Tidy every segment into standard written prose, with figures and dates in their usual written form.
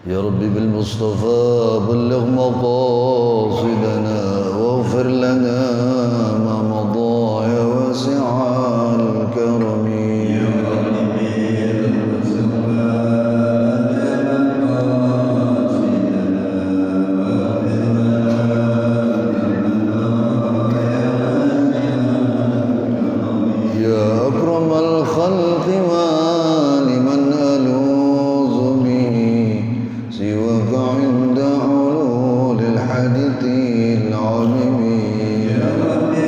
يا ربي بالمصطفى بلغ مقاصدنا واغفر لنا ما مضى يا واسع الكرم. يا ربي بالمصطفى بلغ مقاصدنا واغفر لنا ما مضى يا واسع الكرم. يا أكرم الخلق ما لمن ألوذ به سواك عند حلول الحادث العميم. يا ربي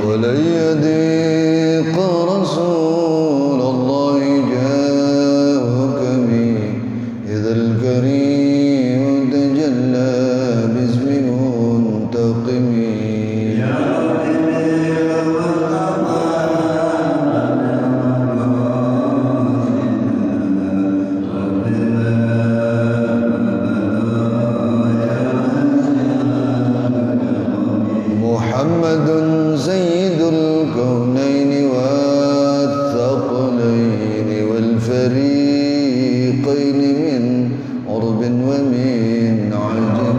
ولن يضيق رسول الله جاءك به إذا الكريم تجلى باسم منتقم. يا محمد سيد الكونين والثقلين والفريقين من عرب ومن عجم.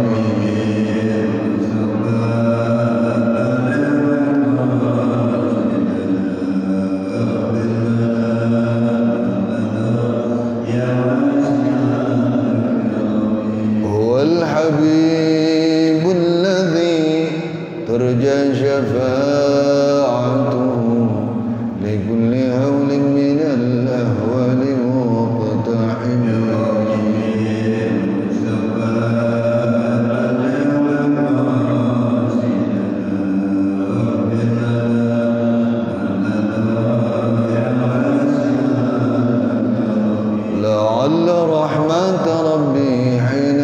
هو الحبيب الذي ترجى شفاعته لكل هول من الأهوال مقتحم. لعل رحمة ربي حين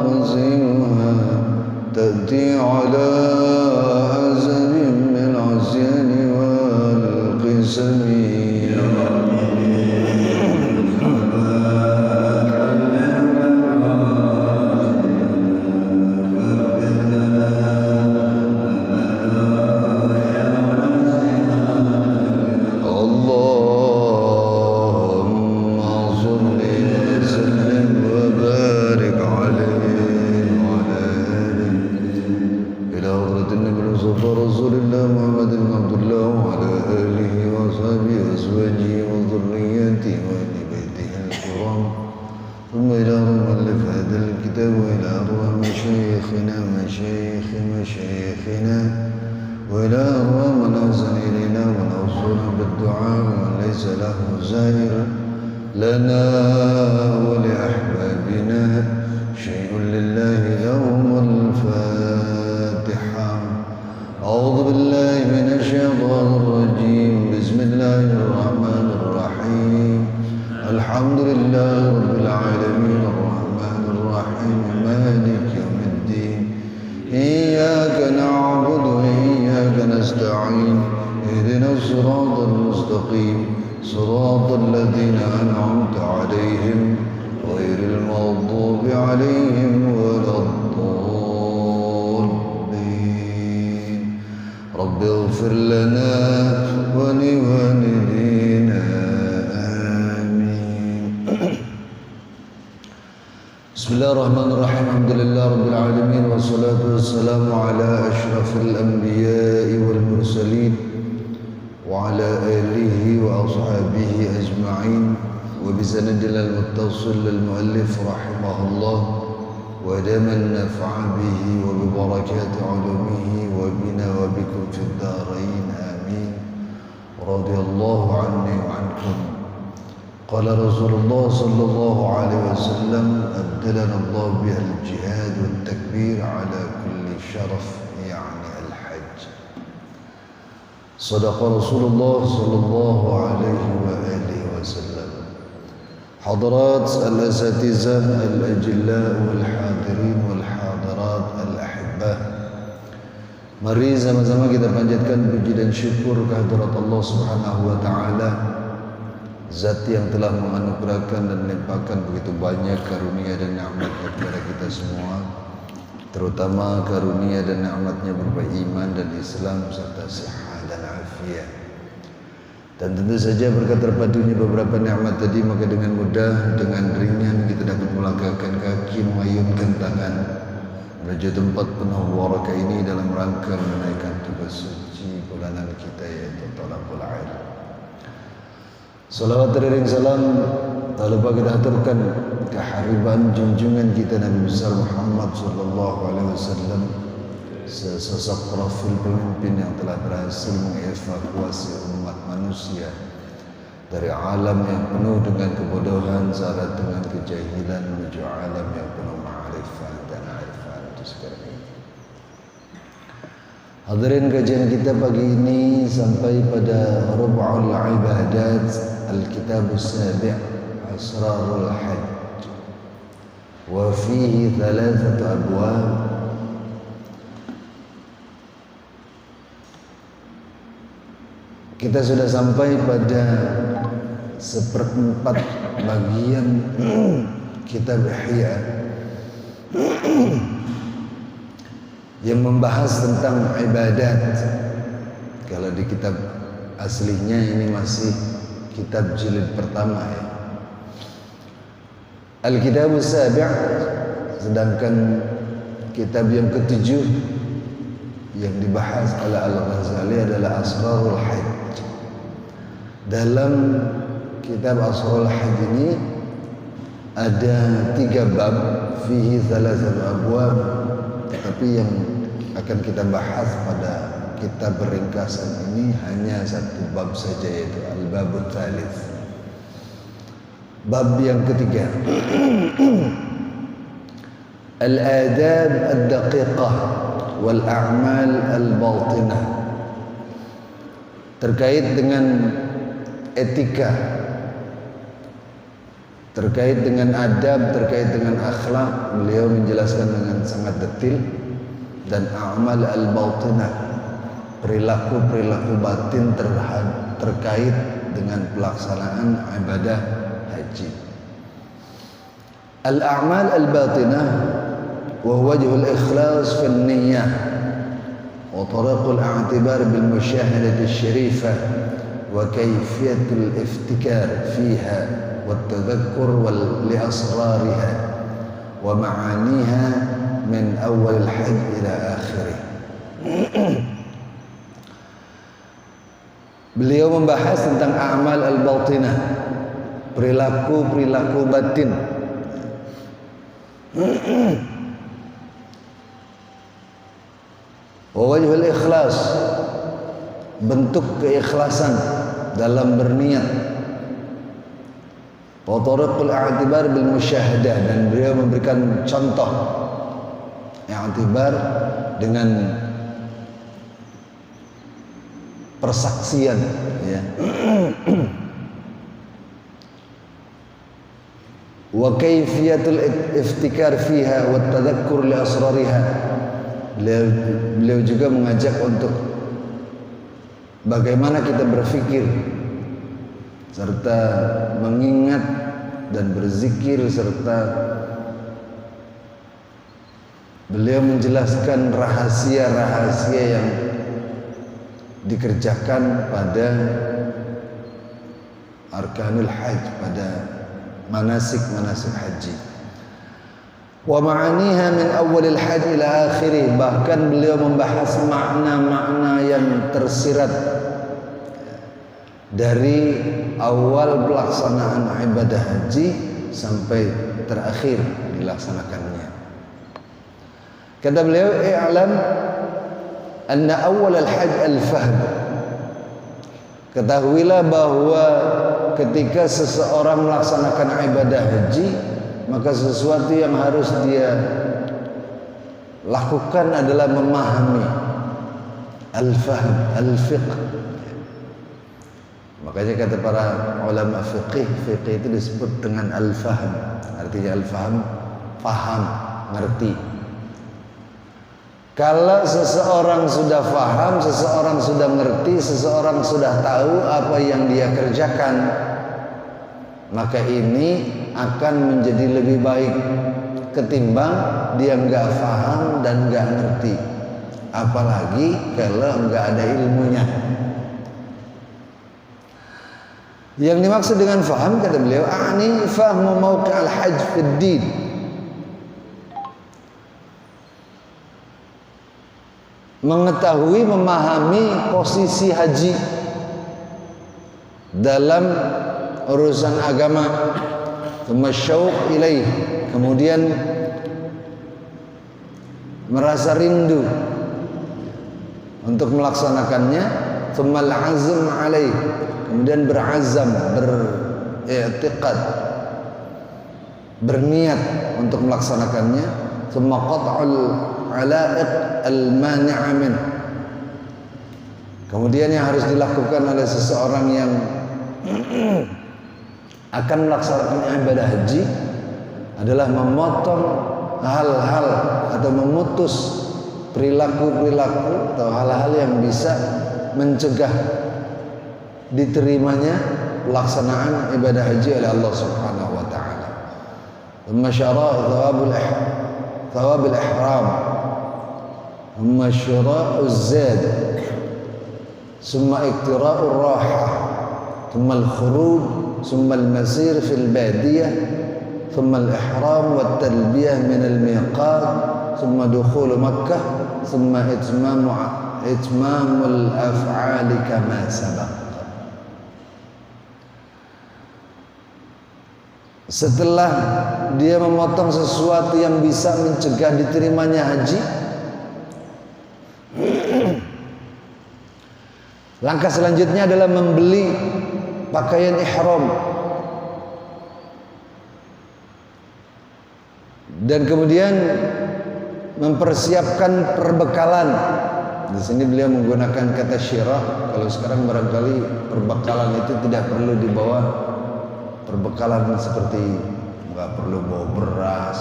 يقسمها تأتي على حسب من العصيان والقسم. اللهم صل وسلم وبارك عليه وعلى آله إلى حضرة النبي المصطفى رسول الله محمد بن عبد الله وعلى آله وصحبه وأزواجه وذريته وأهل بيته الكرام، ثم إلى مؤلف هذا الكتاب وإلى أرواح مشايخنا وإلى أرواح من أحسن إلينا ونوصونا بالدعاء ومن ليس له زائر لنا ولأحبابنا شيء لله لهم الفاتحة. أعوذ بالله من الشيطان الرجيم. بسم الله الرحمن الرحيم. الحمد لله رب العالمين الرحمن الرحيم مالك يوم الدين. إياك نعبد وإياك نستعين. اهدنا الصراط المستقيم صراط الذين أنعمت عليهم غير المغضوب عليهم ولا الضالين. رب اغفر لنا ولوالدينا آمين. بسم الله الرحمن الرحيم. الحمد لله رب العالمين والصلاة والسلام على أشرف الأنبياء والمرسلين وعلى آله وأصحابه أجمعين وبسندنا المتصل للمؤلف رحمه الله ودام النفع به وببركات علومه وبنا وبكم في الدارين آمين. رضي الله عني وعنكم. قال رسول الله صلى الله عليه وسلم أبدلنا الله بها الجهاد والتكبير على كل شرف يعني الحج. صدق رسول الله صلى الله عليه وآله وسلم. حضرات الأساتذة الأجلاء والحاضرين والحاضرات الأحبة, mari sama-sama kita panjatkan puji dan syukur kehadirat Allah Subhanahu wa taala Zat yang telah menganugerahkan dan melimpahkan begitu banyak karunia dan nikmat kepada kita semua, terutama karunia dan nikmatnya berupa iman dan Islam serta sehat dan afiat. Dan tentu saja berkat terpadunya beberapa nikmat tadi, maka dengan mudah, dengan ringan kita dapat melangkahkan kaki, mengayunkan tangan menuju tempat penuh barakah ini dalam rangka menaikkan tugas suci bulanan kita, yaitu talabul ilm. Salawat teriring salam tak lupa kita aturkan kehariban junjungan kita Nabi besar Muhammad sallallahu alaihi wasallam, sesosok profil pemimpin yang telah berhasil mengevakuasi umat manusia dari alam yang penuh dengan kebodohan syarat dengan kejahilan menuju alam yang penuh ma'rifat dan arifan itu sekarang ini. Hadirin, kajian kita pagi ini sampai pada Rub'ul Ibadat Al-Kitab As-Sabi' Asrarul Hajj wa fihi 3 abwab. Kita sudah sampai pada 1/4 bagian kitab Ihya yang membahas tentang ibadat. Kalau di kitab aslinya ini masih kitab jilid pertama ya. Al-Kitab As-Sabi', sedangkan kitab yang ke-7 yang dibahas oleh Al-Ghazali adalah Asrarul Hajj. Dalam kitab Asrarul Hajj ini ada 3 bab, fihi 3 abwab, tetapi yang akan kita bahas pada kitab ringkasan ini hanya 1 bab saja, yaitu Al-Babut Tsalits, bab yang ketiga. Al-Adab Ad-Daqiqah wal A'mal Al-Batinah, terkait dengan etika, terkait dengan adab, terkait dengan akhlak. Beliau menjelaskan dengan sangat detil. Dan a'mal al-batinah, perilaku-perilaku batin terkait dengan pelaksanaan ibadah haji. Al-a'mal al-batinah wa wajhul ikhlas fi an-niyyah wa tariqul i'tibar bil musyahadah asy-syarifah wa kayfiyatul iftikar fiha wa tadhakkur li asrariha wa ma'aniha min awal hajj ila akhirih. Beliau membahas tentang a'mal al-batinah, perilaku-perilaku batin. Wa wajhul ikhlas, bentuk keikhlasan dalam berniat. Wa tariqul i'tibar bil musyahadah, dan beliau memberikan contoh i'tibar dengan persaksian ya. Wa kayfiyatul iftikar fiha wa tadhakkur li asrariha. Beliau juga mengajak untuk bagaimana kita berfikir serta mengingat dan berzikir, serta beliau menjelaskan rahasia-rahasia yang dikerjakan pada arkanul hajj, pada manasik-manasik haji. Wa ma'aniha min awalil hajj ila akhirih, bahkan beliau membahas makna-makna yang tersirat dari awal pelaksanaan ibadah haji sampai terakhir dilaksanakannya. Kata beliau, i'lam anna awal al-hajj al-fahm. Ketahuilah bahwa ketika seseorang melaksanakan ibadah haji, maka sesuatu yang harus dia lakukan adalah memahami al-fahm, al-fiqh. Makanya kata para ulama fiqih itu disebut dengan al-fahm. Artinya al-fahm, faham, ngerti. Kalau seseorang sudah faham, seseorang sudah ngerti, seseorang sudah tahu apa yang dia kerjakan, maka ini akan menjadi lebih baik ketimbang dia nggak paham dan nggak ngerti, apalagi kalau nggak ada ilmunya. Yang dimaksud dengan faham, kata beliau, "A'ni fahmu mawqi' al-hajj fid din." Mengetahui, memahami posisi haji dalam urusan agama. Syauq ilaih, kemudian merasa rindu untuk melaksanakannya. Azm alaih, kemudian berazam, beriktikad, berniat untuk melaksanakannya. Qat'ul alaiq al-mani'a min, kemudian yang harus dilakukan oleh seseorang yang akan melaksanakan ibadah haji adalah memotong hal-hal atau memutus perilaku-perilaku atau hal-hal yang bisa mencegah diterimanya pelaksanaan ibadah haji oleh Allah Subhanahu wa taala. Masyara' thawabil ihram, masyara' az-zad, summa iktira'ur rahah, thumma al-khuruj, thumma al-masir fil badiyah, thumma al-ihram wat talbiyah min al-miqat, thumma dukhul Makkah, thumma itmamul af'ali kama sabaq. Setelah dia memotong sesuatu yang bisa mencegah diterimanya haji, langkah selanjutnya adalah membeli pakaian ihram dan kemudian mempersiapkan perbekalan. Di sini beliau menggunakan kata syirah. Kalau sekarang barangkali perbekalan itu tidak perlu dibawa perbekalan seperti nggak perlu bawa beras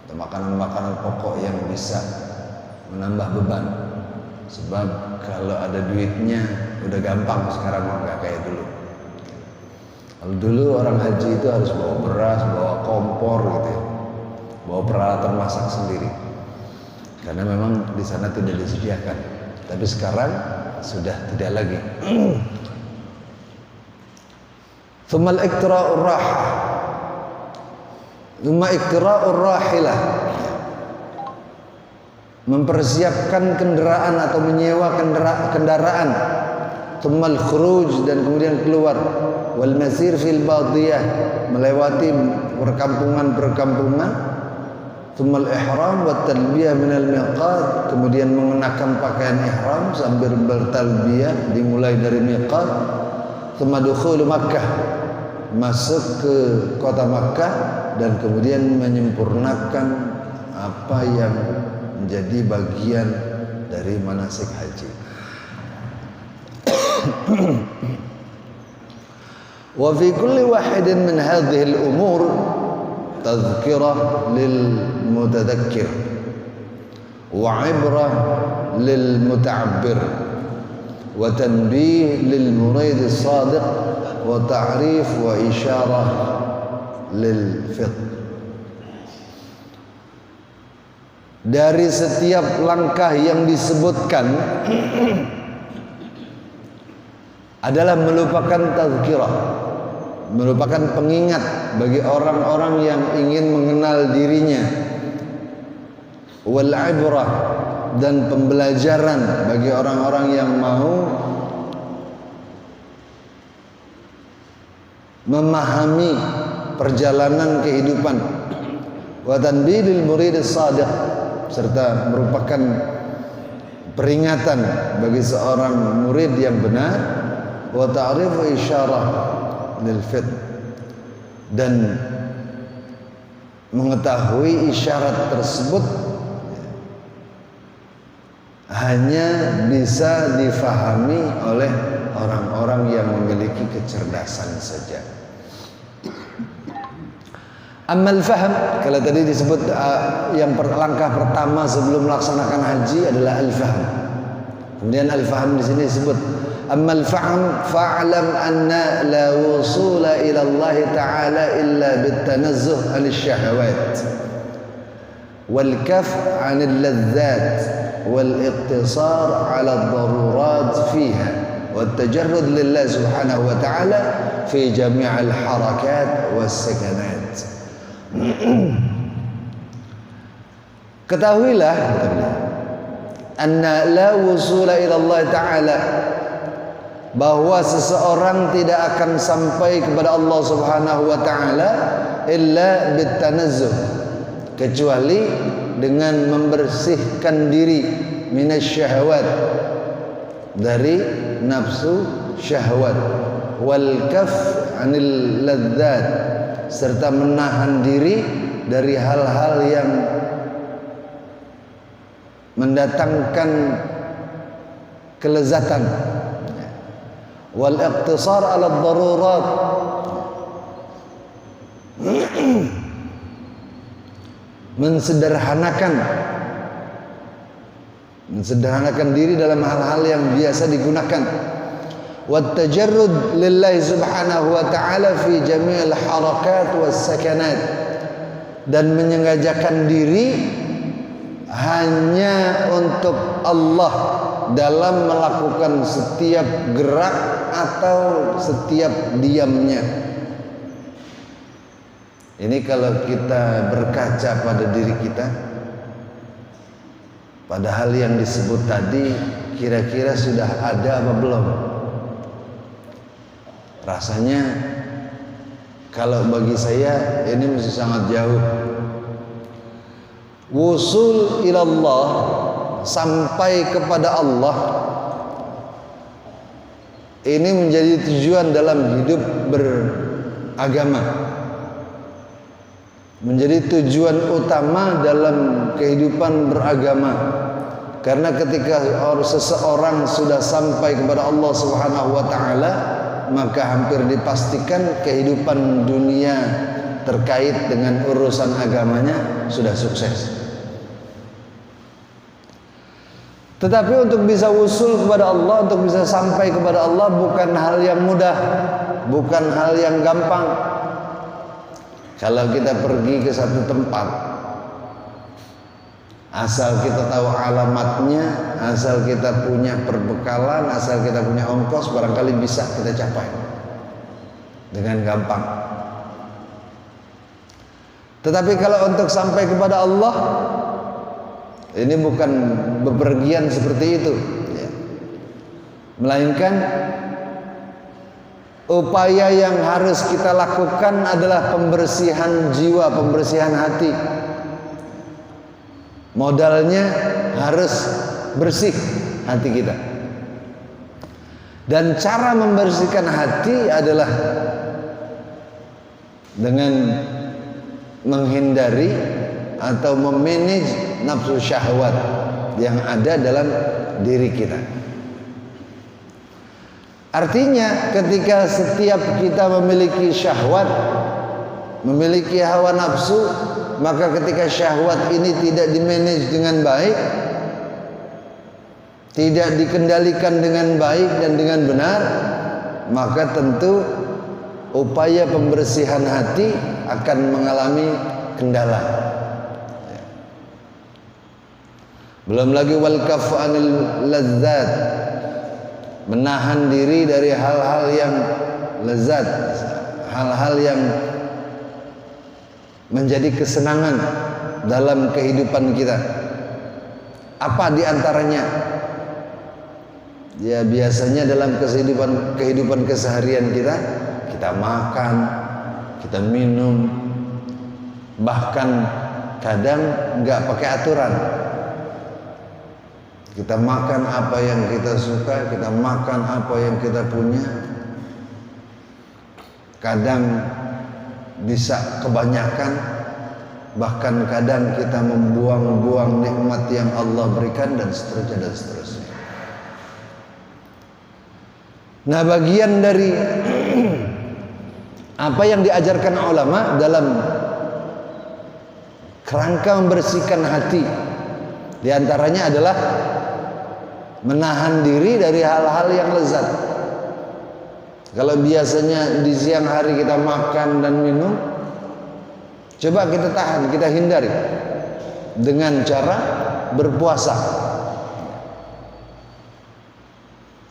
atau makanan-makanan pokok yang bisa menambah beban. Sebab kalau ada duitnya udah gampang sekarang, nggak kayak dulu. Kalau dulu orang haji itu harus bawa beras, bawa kompor gitu ya, bawa peralatan masak sendiri, karena memang di sana tidak disediakan. Tapi sekarang sudah tidak lagi. Thumma al-iktira'ur rahah, thumma iktira'ur rahilah, mempersiapkan kendaraan atau menyewa kendaraan. Thumma al-khuruj, dan kemudian keluar. Wal masir fil badiyah, melewati perkampungan-perkampungan. Thumma al-ihram wat talbiyah min al-miqat, kemudian mengenakan pakaian ihram sambil bertalbiyah dimulai dari miqat. Thumma dukhul Makkah, masuk ke kota Makkah dan kemudian menyempurnakan apa yang menjadi bagian dari manasik haji. Wa fi kulli wahidin min hadhihi al-umur tadhkirah lil mutadhakkir wa ibrah lil muta'abbir wa tanbih lil murid as-sadiq wa ta'rif wa isyarah lil fiqh. Dari setiap langkah yang disebutkan adalah merupakan tazkirah, merupakan pengingat bagi orang-orang yang ingin mengenal dirinya, wal ibrah, dan pembelajaran bagi orang-orang yang mau memahami perjalanan kehidupan, wa tanbihil murid as-sadiq, serta merupakan peringatan bagi seorang murid yang benar, wa ta'rif isyarah lil fiqh, dan mengetahui isyarat tersebut hanya bisa difahami oleh orang-orang yang memiliki kecerdasan saja. Amal faham, kalau tadi disebut yang langkah pertama sebelum melaksanakan haji adalah al-faham. Kemudian al-faham di sini disebut amma al-fahm fa'lam anna la wusula ila Allah ta'ala illa bitanazzuh 'anil syahawat wal kaf 'anil ladzat wal iqtisar 'ala ad-darurat fiha wat tajarrud lillah subhanahu wa ta'ala fi jami' al-harakat was sakanat. Ketahuilah anna la wusula ila Allah ta'ala, bahwa seseorang tidak akan sampai kepada Allah subhanahu wa ta'ala illa bitanazzuh, kecuali dengan membersihkan diri minasyahawat, dari nafsu syahwat, wal kaf anil ladzat, serta menahan diri dari hal-hal yang mendatangkan kelezatan, wal iqtisar 'ala ad-darurat, mensederhanakan diri dalam hal-hal yang biasa digunakan, wat tajarrud lillahi subhanahu wa ta'ala fi jami'il harakat was sakanat, dan menyengajakan diri hanya untuk Allah dalam melakukan setiap gerak atau setiap diamnya. Ini kalau kita berkaca pada diri kita, pada hal yang disebut tadi, kira-kira sudah ada apa belum? Rasanya kalau bagi saya ini masih sangat jauh. Wusul ilallah, sampai kepada Allah, ini menjadi tujuan dalam hidup beragama, menjadi tujuan utama dalam kehidupan beragama. Karena ketika seseorang sudah sampai kepada Allah subhanahu wa ta'ala, maka hampir dipastikan kehidupan dunia terkait dengan urusan agamanya sudah sukses. Tetapi untuk bisa usul kepada Allah, untuk bisa sampai kepada Allah, bukan hal yang mudah, bukan hal yang gampang. Kalau kita pergi ke satu tempat, asal kita tahu alamatnya, asal kita punya perbekalan, asal kita punya ongkos, barangkali bisa kita capai dengan gampang. Tetapi kalau untuk sampai kepada Allah, ini bukan bepergian seperti itu, ya. Melainkan upaya yang harus kita lakukan adalah pembersihan jiwa, pembersihan hati. Modalnya harus bersih hati kita. Dan cara membersihkan hati adalah dengan menghindari atau memanage nafsu syahwat yang ada dalam diri kita. Artinya ketika setiap kita memiliki syahwat, memiliki hawa nafsu, maka ketika syahwat ini tidak dimanage dengan baik, tidak dikendalikan dengan baik dan dengan benar, maka tentu upaya pembersihan hati akan mengalami kendala. Belum lagi wal kafu anil ladzat, menahan diri dari hal-hal yang lezat, hal-hal yang menjadi kesenangan dalam kehidupan kita. Apa di antaranya? Ya biasanya dalam kehidupan keseharian kita makan, kita minum, bahkan kadang nggak pakai aturan. Kita makan apa yang kita suka, kita makan apa yang kita punya. Kadang bisa kebanyakan, bahkan kadang kita membuang-buang nikmat yang Allah berikan, dan seterusnya dan seterusnya. Nah, bagian dari apa yang diajarkan ulama dalam kerangka membersihkan hati, di antaranya adalah menahan diri dari hal-hal yang lezat. Kalau biasanya di siang hari kita makan dan minum, coba kita tahan, kita hindari dengan cara berpuasa.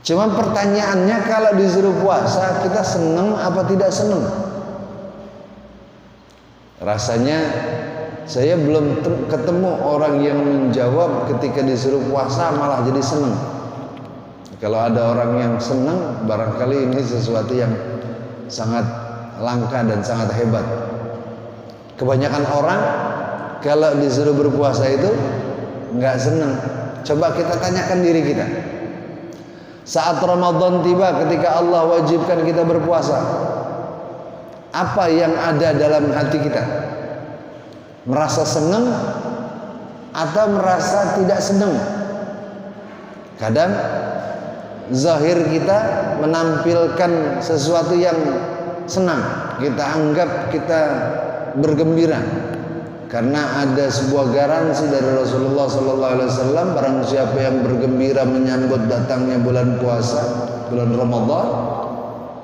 Cuma pertanyaannya, kalau disuruh puasa kita senang apa tidak senang? Rasanya saya belum ketemu orang yang menjawab ketika disuruh puasa malah jadi senang. Kalau ada orang yang senang, barangkali ini sesuatu yang sangat langka dan sangat hebat. Kebanyakan orang kalau disuruh berpuasa itu nggak senang. Coba kita tanyakan diri kita. Saat Ramadan tiba, ketika Allah wajibkan kita berpuasa, apa yang ada dalam hati kita? Merasa senang atau merasa tidak senang? Kadang zahir kita menampilkan sesuatu yang senang, kita anggap kita bergembira karena ada sebuah garansi dari Rasulullah SAW, barang siapa yang bergembira menyambut datangnya bulan puasa, bulan Ramadan,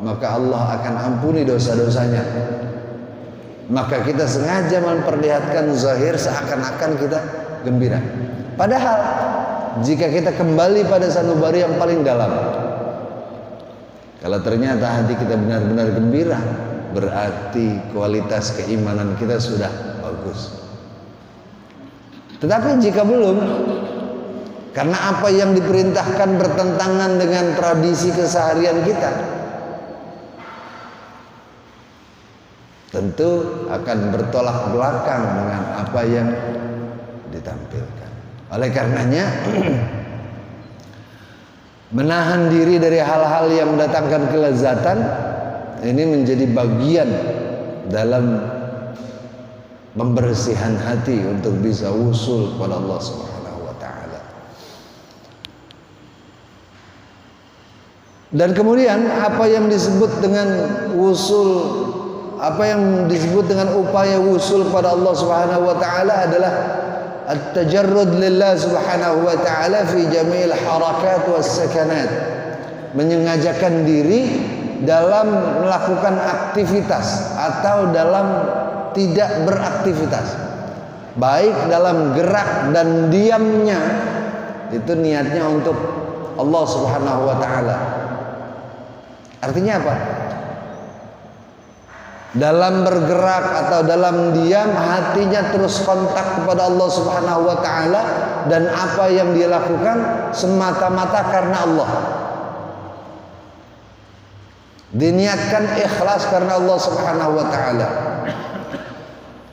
maka Allah akan ampuni dosa-dosanya. Maka kita sengaja memperlihatkan zahir seakan-akan kita gembira. Padahal jika kita kembali pada sanubari yang paling dalam, kalau ternyata hati kita benar-benar gembira, berarti kualitas keimanan kita sudah bagus. Tetapi jika belum, karena apa yang diperintahkan bertentangan dengan tradisi keseharian kita, tentu akan bertolak belakang dengan apa yang ditampilkan. Oleh karenanya menahan diri dari hal-hal yang mendatangkan kelezatan ini menjadi bagian dalam pembersihan hati untuk bisa wusul kepada Allah Subhanahu wa taala. Dan kemudian apa yang disebut dengan wusul, apa yang disebut dengan upaya wusul pada Allah Subhanahu wa taala adalah at-tajarrud lillah Subhanahu wa taala fi jami'il harakat was sakanat. Menyengajakan diri dalam melakukan aktivitas atau dalam tidak beraktivitas, baik dalam gerak dan diamnya, itu niatnya untuk Allah Subhanahu wa taala. Artinya apa? Dalam bergerak atau dalam diam, hatinya terus kontak kepada Allah Subhanahu wa taala, dan apa yang dia lakukan semata-mata karena Allah. Diniatkan ikhlas karena Allah Subhanahu wa taala.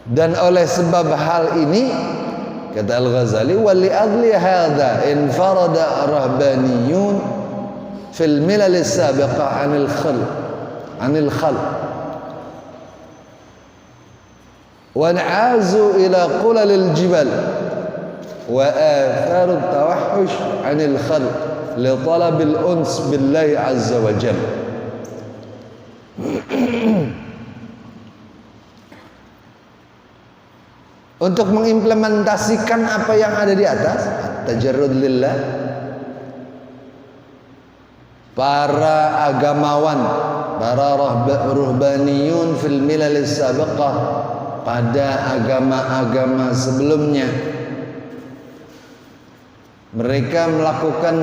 Dan oleh sebab hal ini, kata Al-Ghazali, wa li adli hadza infarada rahbaniyun fil milal as-sabiqah anil khal wa na'azu ila qulal al-jibal wa athar at-tawahhush anil khal li talab al-uns billahi azza wa jalla. Untuk mengimplementasikan apa yang ada di atas, tajarrud lillah, para agamawan, para ruhbaniyun fil milal sabiqah, pada agama-agama sebelumnya, mereka melakukan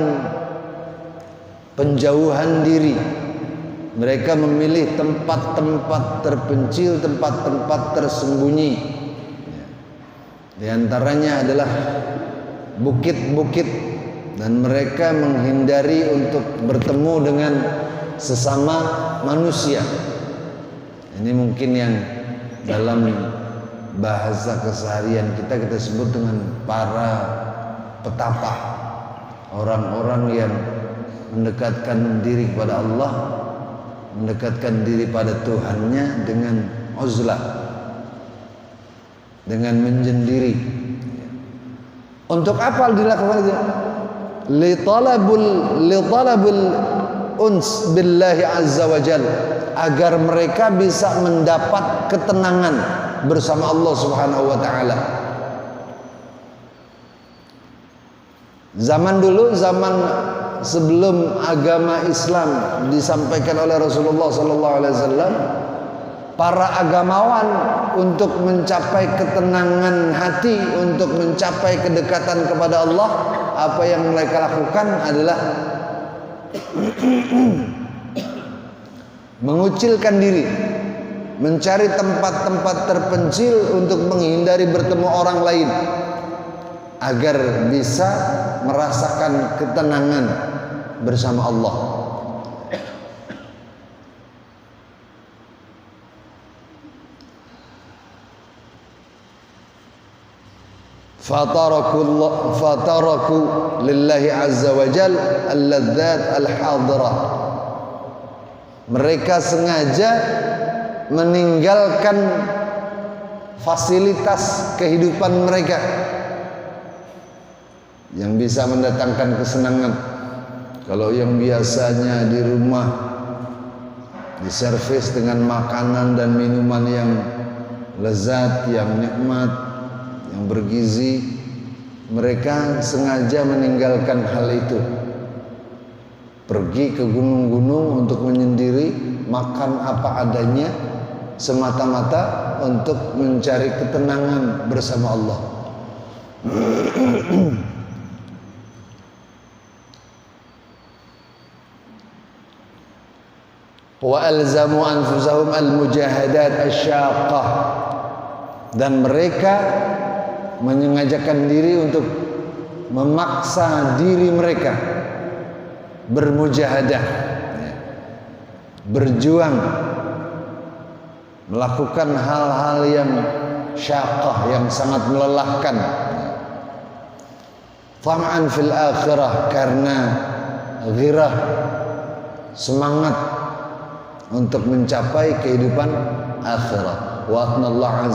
penjauhan diri. Mereka memilih tempat-tempat terpencil, tempat-tempat tersembunyi. Di antaranya adalah bukit-bukit, dan mereka menghindari untuk bertemu dengan sesama manusia. Ini mungkin yang dalam bahasa keseharian kita sebut dengan para petapa, orang-orang yang mendekatkan diri kepada Allah, mendekatkan diri pada Tuhannya dengan uzlah, dengan menyendiri. Untuk apa dilakukan itu? Li talabul uns billahi azza wa jalla, agar mereka bisa mendapat ketenangan bersama Allah Subhanahu wa taala. Zaman dulu, zaman sebelum agama Islam disampaikan oleh Rasulullah SAW, para agamawan untuk mencapai ketenangan hati, untuk mencapai kedekatan kepada Allah, apa yang mereka lakukan adalah mengucilkan diri, mencari tempat-tempat terpencil untuk menghindari bertemu orang lain, agar bisa merasakan ketenangan bersama Allah. Fataraku lillahi azza wa jal al-ladzat al-hadirah. Mereka sengaja meninggalkan fasilitas kehidupan mereka yang bisa mendatangkan kesenangan. Kalau yang biasanya di rumah diservis dengan makanan dan minuman yang lezat, yang nikmat, yang bergizi, mereka sengaja meninggalkan hal itu, pergi ke gunung-gunung untuk menyendiri, makan apa adanya, semata-mata untuk mencari ketenangan bersama Allah. Wa alzamu anfusahum al-mujahadat asyaqqah, dan mereka menyengajakan diri untuk memaksa diri mereka bermujahadah, berjuang, melakukan hal-hal yang syaqqah, yang sangat melelahkan. Tam'an fil akhirah, karena ghirah, semangat untuk mencapai kehidupan akhirat. Wa Allah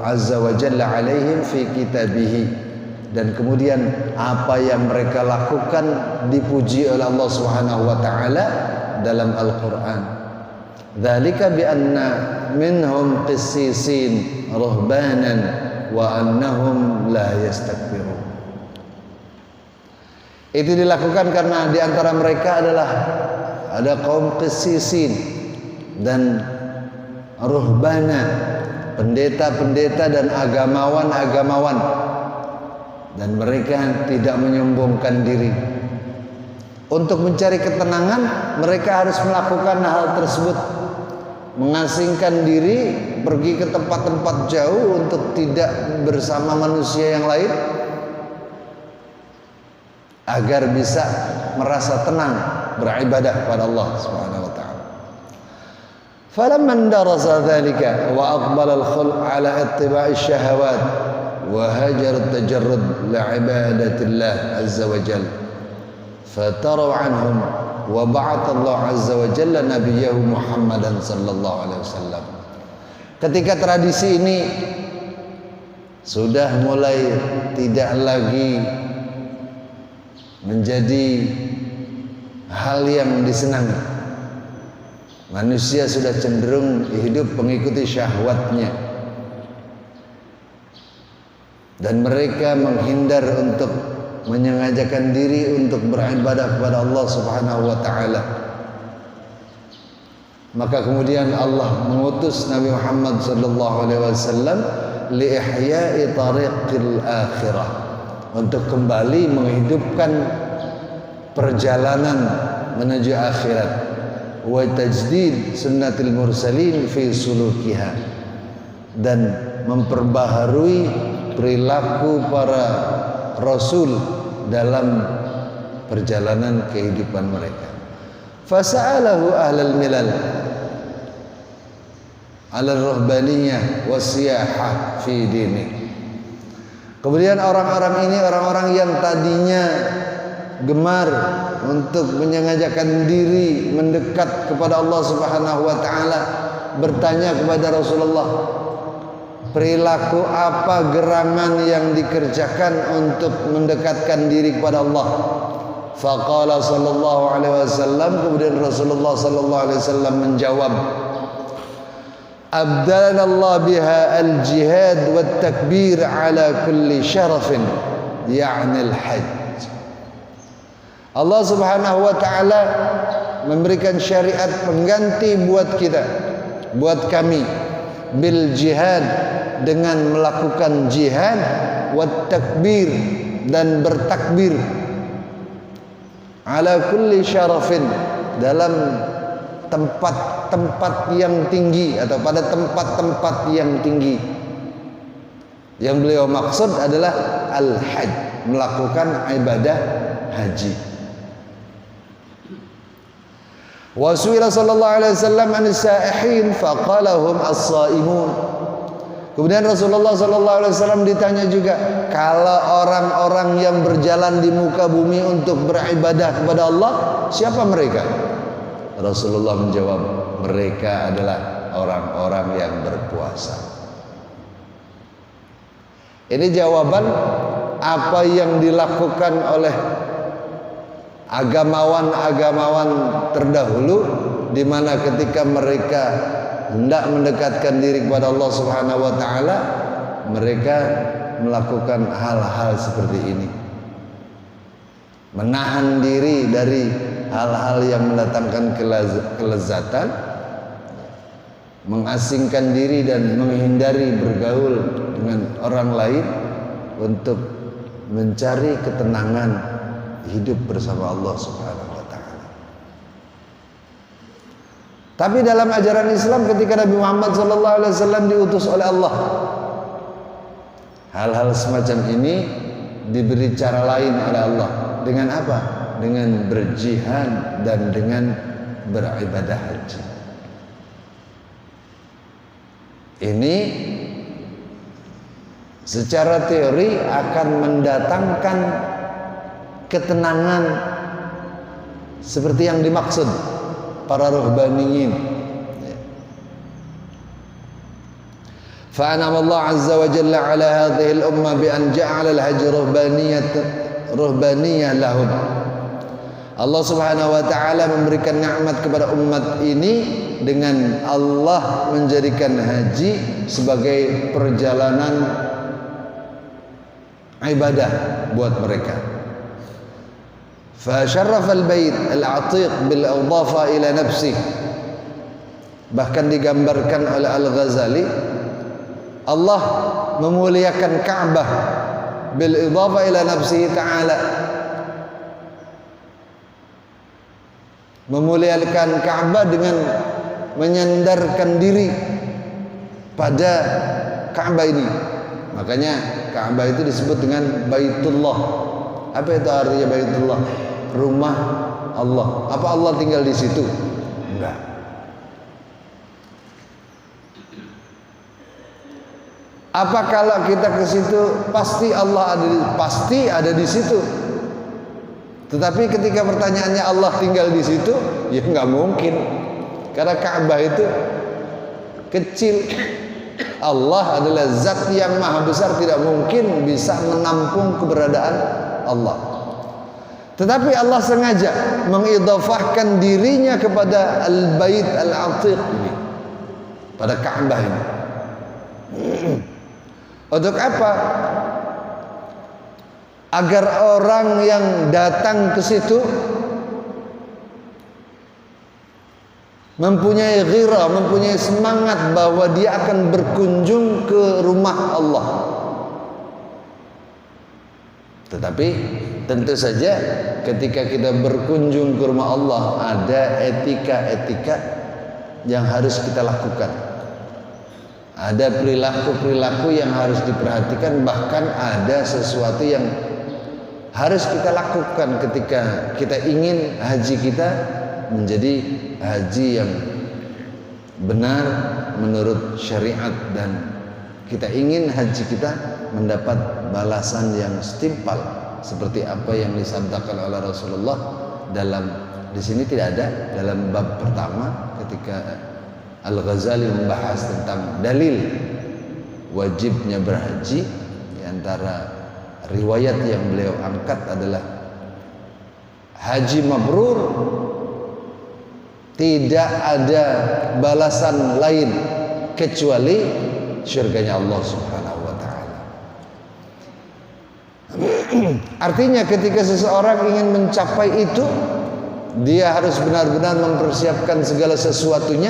azza wa jalla alaihim fi kitabihi, dan kemudian apa yang mereka lakukan dipuji oleh Allah Subhanahu wa taala dalam Al-Qur'an. Dzalika bi anna minhum qissisin ruhbanan wa annahum la yastakbirun. Itu dilakukan karena di antara mereka adalah ada kaum qissisin dan ruhbana, pendeta-pendeta dan agamawan-agamawan, dan mereka tidak menyombongkan diri. Untuk mencari ketenangan, mereka harus melakukan hal tersebut, mengasingkan diri, pergi ke tempat-tempat jauh untuk tidak bersama manusia yang lain, agar bisa merasa tenang beribadah kepada Allah Subhanahu wa taala. Falamman darasa dzalika wa aqbala al-khulq ala ittiba'i syahawat wa hajar at-tajarrud li'ibadatillah azza wa jalla, fataraw anhum wa ba'atha Allah azza wa jalla nabiyahu Muhammadan sallallahu alaihi wasallam. Ketika tradisi ini sudah mulai tidak lagi menjadi hal yang disenangi, manusia sudah cenderung hidup mengikuti syahwatnya, dan mereka menghindar untuk menyengajakan diri untuk beribadah kepada Allah Subhanahu wa taala. Maka kemudian Allah mengutus Nabi Muhammad sallallahu alaihi wasallam li ihya'i tariqil akhirah, untuk kembali menghidupkan perjalanan menuju akhirat, wa tajdid sunnatil mursalin fi sulukiha, dan memperbaharui perilaku para rasul dalam perjalanan kehidupan mereka. Fasa'alahu ahlal milal ala ruhbaniyah wasiyahah fi dini. Kemudian orang-orang ini, orang-orang yang tadinya gemar untuk menyengajakan diri mendekat kepada Allah Subhanahu wa taala, bertanya kepada Rasulullah, perilaku apa, gerangan yang dikerjakan untuk mendekatkan diri kepada Allah. Faqala sallallahu alaihi wasallam, kemudian Rasulullah sallallahu alaihi wasallam menjawab, abdalana Allah biha al-jihad wat takbir ala kulli syarafin, ya'ni al-hajj. Allah Subhanahu wa taala memberikan syariat pengganti buat kita, buat kami, bil jihad, dengan melakukan jihad, wat takbir, dan bertakbir, ala kulli syarafin, dalam tempat-tempat yang tinggi atau pada tempat-tempat yang tinggi. Yang beliau maksud adalah al-hajj, melakukan ibadah haji. Wa su'ila sallallahu alaihi wasallam an as-sa'ihin faqalahum as-sa'imun. Kemudian Rasulullah sallallahu alaihi wasallam ditanya juga, kalau orang-orang yang berjalan di muka bumi untuk beribadah kepada Allah, siapa mereka? Rasulullah menjawab, mereka adalah orang-orang yang berpuasa. Ini jawaban apa yang dilakukan oleh agamawan-agamawan terdahulu, di mana ketika mereka hendak mendekatkan diri kepada Allah Subhanahu wa taala, mereka melakukan hal-hal seperti ini. Menahan diri dari hal-hal yang mendatangkan kelezatan, mengasingkan diri dan menghindari bergaul dengan orang lain untuk mencari ketenangan hidup bersama Allah Subhanahu wa taala. Tapi dalam ajaran Islam ketika Nabi Muhammad sallallahu alaihi wasallam diutus oleh Allah, hal-hal semacam ini diberi cara lain oleh Allah. Dengan apa? Dengan berjihad dan dengan beribadah haji. Ini secara teori akan mendatangkan ketenangan seperti yang dimaksud para ruhbaniyin. Fa'anama Allah azza wa jalla ala hadhihi al-ummah bi an ja'ala al-hajj ruhbaniyah lahum. Allah Subhanahu wa taala memberikan nikmat kepada umat ini dengan Allah menjadikan haji sebagai perjalanan ibadah buat mereka. فشرف البيت العتيق بالإضافة إلى نفسه. Bahkan digambarkan oleh Al-Ghazali, Allah memuliakan Ka'bah bil idhafah ila nafsihi ta'ala, memuliakan Ka'bah dengan menyandarkan diri pada Ka'bah ini. Makanya Ka'bah itu disebut dengan Baitullah. Apa itu artinya Baitullah? Rumah Allah. Apa Allah tinggal di situ? Enggak. Apa kalau kita ke situ pasti Allah ada di situ? Tetapi ketika pertanyaannya Allah tinggal di situ, ya nggak mungkin. Karena Ka'bah itu kecil. Allah adalah zat yang maha besar, tidak mungkin bisa menampung keberadaan Allah. Tetapi Allah sengaja mengidhafahkan dirinya kepada Al-Bait Al-Atiq ini, pada Ka'bah ini. Untuk apa? Agar orang yang datang ke situ mempunyai ghirah, mempunyai semangat bahwa dia akan berkunjung ke rumah Allah. Tetapi tentu saja ketika kita berkunjung ke rumah Allah, ada etika-etika yang harus kita lakukan. Ada perilaku-perilaku yang harus diperhatikan, bahkan ada sesuatu yang harus kita lakukan ketika kita ingin haji kita menjadi haji yang benar menurut syariat, dan kita ingin haji kita mendapat balasan yang setimpal seperti apa yang disabdakan oleh Rasulullah dalam, di sini tidak ada dalam bab pertama ketika Al-Ghazali membahas tentang dalil wajibnya berhaji. Di antara riwayat yang beliau angkat adalah haji mabrur tidak ada balasan lain kecuali syurganya Allah Subhanahu wa ta'ala. Artinya ketika seseorang ingin mencapai itu, dia harus benar-benar mempersiapkan segala sesuatunya,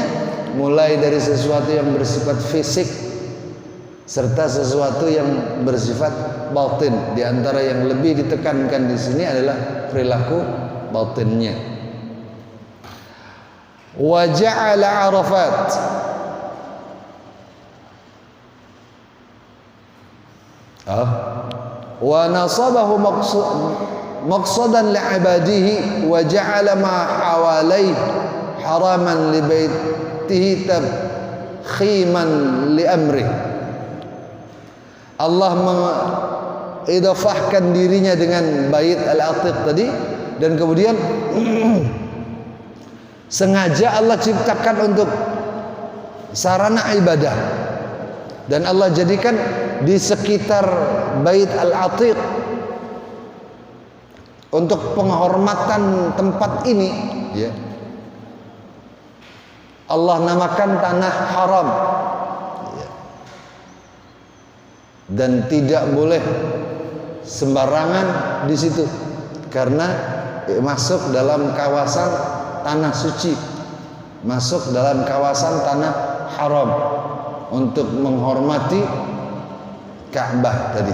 mulai dari sesuatu yang bersifat fisik serta sesuatu yang bersifat batin. Di antara yang lebih ditekankan di sini adalah perilaku batinnya. Wa ja'ala Arafat, wa nasabahu maqsadan li'ibadihi wa ja'ala ma hawalaihi haraman li baitihi tabkhiman li amri. Allah mengidafahkan dirinya dengan bait al-atiq tadi, dan kemudian sengaja Allah ciptakan untuk sarana ibadah, dan Allah jadikan di sekitar bait al-atiq untuk penghormatan tempat ini, ya, Allah namakan tanah haram, ya, dan tidak boleh sembarangan di situ karena masuk dalam kawasan tanah suci, masuk dalam kawasan tanah haram untuk menghormati Ka'bah tadi.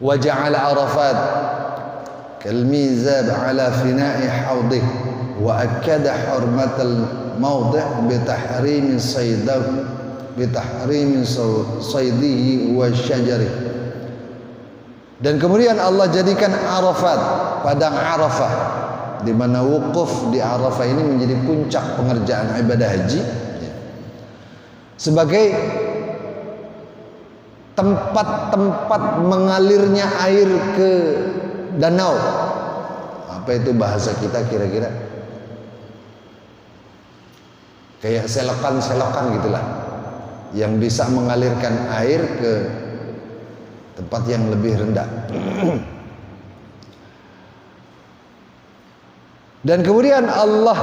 Wa ja'ala Arafat kal mizab ala fina'i hawdih wa akkada hurmatal mawdi' bi tahrim saydihi wa syajari. Dan kemudian Allah jadikan Arafat, padang Arafah, di mana wukuf di Arafah ini menjadi puncak pengerjaan ibadah haji, sebagai tempat-tempat mengalirnya air ke danau. Apa itu bahasa kita kira-kira? Kayak selokan-selokan gitulah, yang bisa mengalirkan air ke tempat yang lebih rendah. Dan kemudian Allah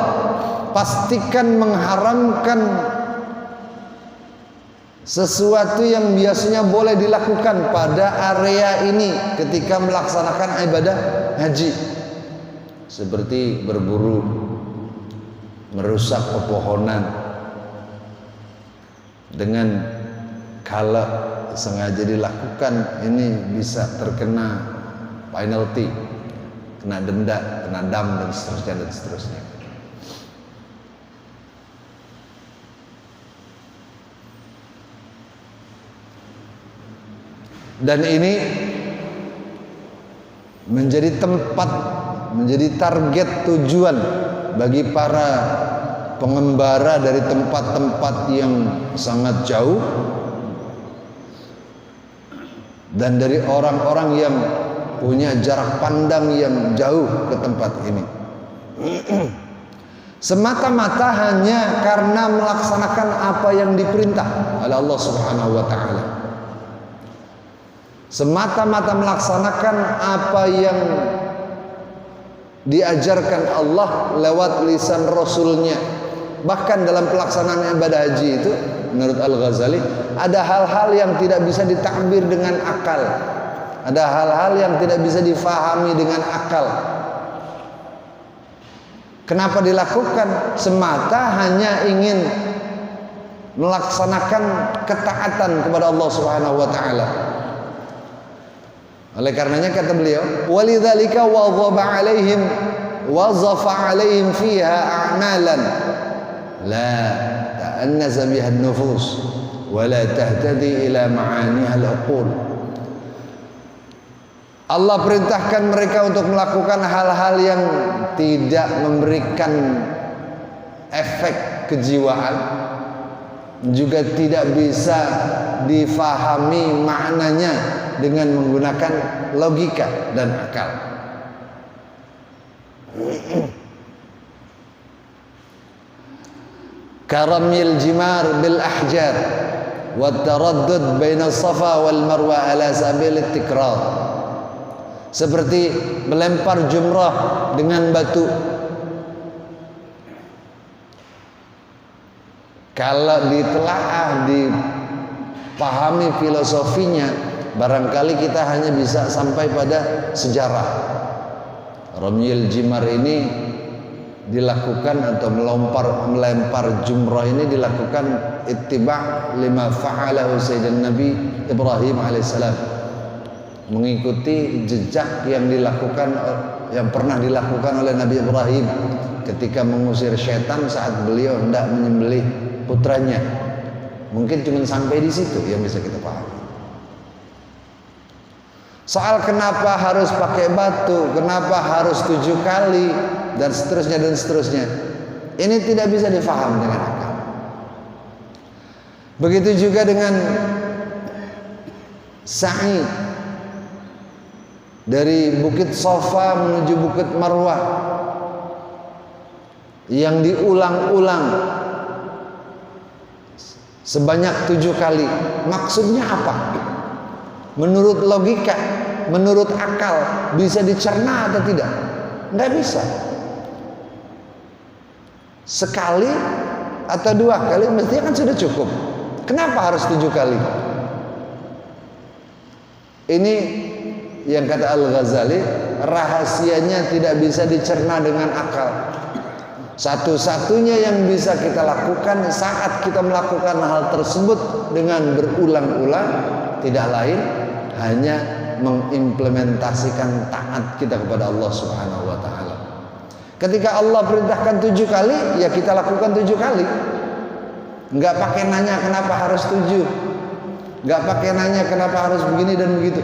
pastikan mengharamkan sesuatu yang biasanya boleh dilakukan pada area ini ketika melaksanakan ibadah haji, seperti berburu, merusak pepohonan, dengan kalau sengaja dilakukan ini bisa terkena penalti, kena denda, kena dam, dan seterusnya dan seterusnya. Dan ini menjadi tempat, menjadi target tujuan bagi para pengembara dari tempat-tempat yang sangat jauh, dan dari orang-orang yang punya jarak pandang yang jauh ke tempat ini, semata-mata hanya karena melaksanakan apa yang diperintah oleh Allah Subhanahu wa ta'ala, semata-mata melaksanakan apa yang diajarkan Allah lewat lisan Rasulnya. Bahkan dalam pelaksanaan ibadah haji itu, menurut Al-Ghazali, ada hal-hal yang tidak bisa ditakbir dengan akal, ada hal-hal yang tidak bisa difahami dengan akal. Kenapa dilakukan? Semata hanya ingin melaksanakan ketaatan kepada Allah Subhanahu wa ta'ala. Oleh karenanya kata beliau, walidzalika wazafa alaihim fiha a'malan la ta'annaza biha an-nufus wa la tahtadi ila ma'aniha al-uqul. Allah perintahkan mereka untuk melakukan hal-hal yang tidak memberikan efek kejiwaan, juga tidak bisa difahami maknanya dengan menggunakan logika dan akal. Karamil jimar bil ahjar wa taraddud baina safa wal marwa ala sabil tikrar, seperti melempar jumrah dengan batu. Kalau ditelaah, pahami filosofinya, barangkali kita hanya bisa sampai pada sejarah. Ramyul Jimar ini dilakukan atau melempar jumrah ini dilakukan ittiba' lima fa'alahu sayyidina Nabi Ibrahim alaihissalam, mengikuti jejak yang pernah dilakukan oleh Nabi Ibrahim ketika mengusir syaitan saat beliau hendak menyembelih putranya. Mungkin cuma sampai di situ yang bisa kita pahami. Soal kenapa harus pakai batu, kenapa harus 7 kali, dan seterusnya, ini tidak bisa difaham dengan akal. Begitu juga dengan sa'i dari Bukit Safa menuju Bukit Marwah yang diulang-ulang sebanyak 7 kali. Maksudnya apa? Menurut logika, menurut akal, bisa dicerna atau tidak? Nggak bisa. Sekali atau 2 kali mestinya kan sudah cukup. Kenapa harus 7 kali? Ini yang kata Al-Ghazali, rahasianya tidak bisa dicerna dengan akal. Satu-satunya yang bisa kita lakukan saat kita melakukan hal tersebut dengan berulang-ulang, tidak lain hanya mengimplementasikan taat kita kepada Allah Subhanahu wa taala. Ketika Allah perintahkan 7 kali, ya kita lakukan 7 kali. Enggak pakai nanya kenapa harus 7. Enggak pakai nanya kenapa harus begini dan begitu.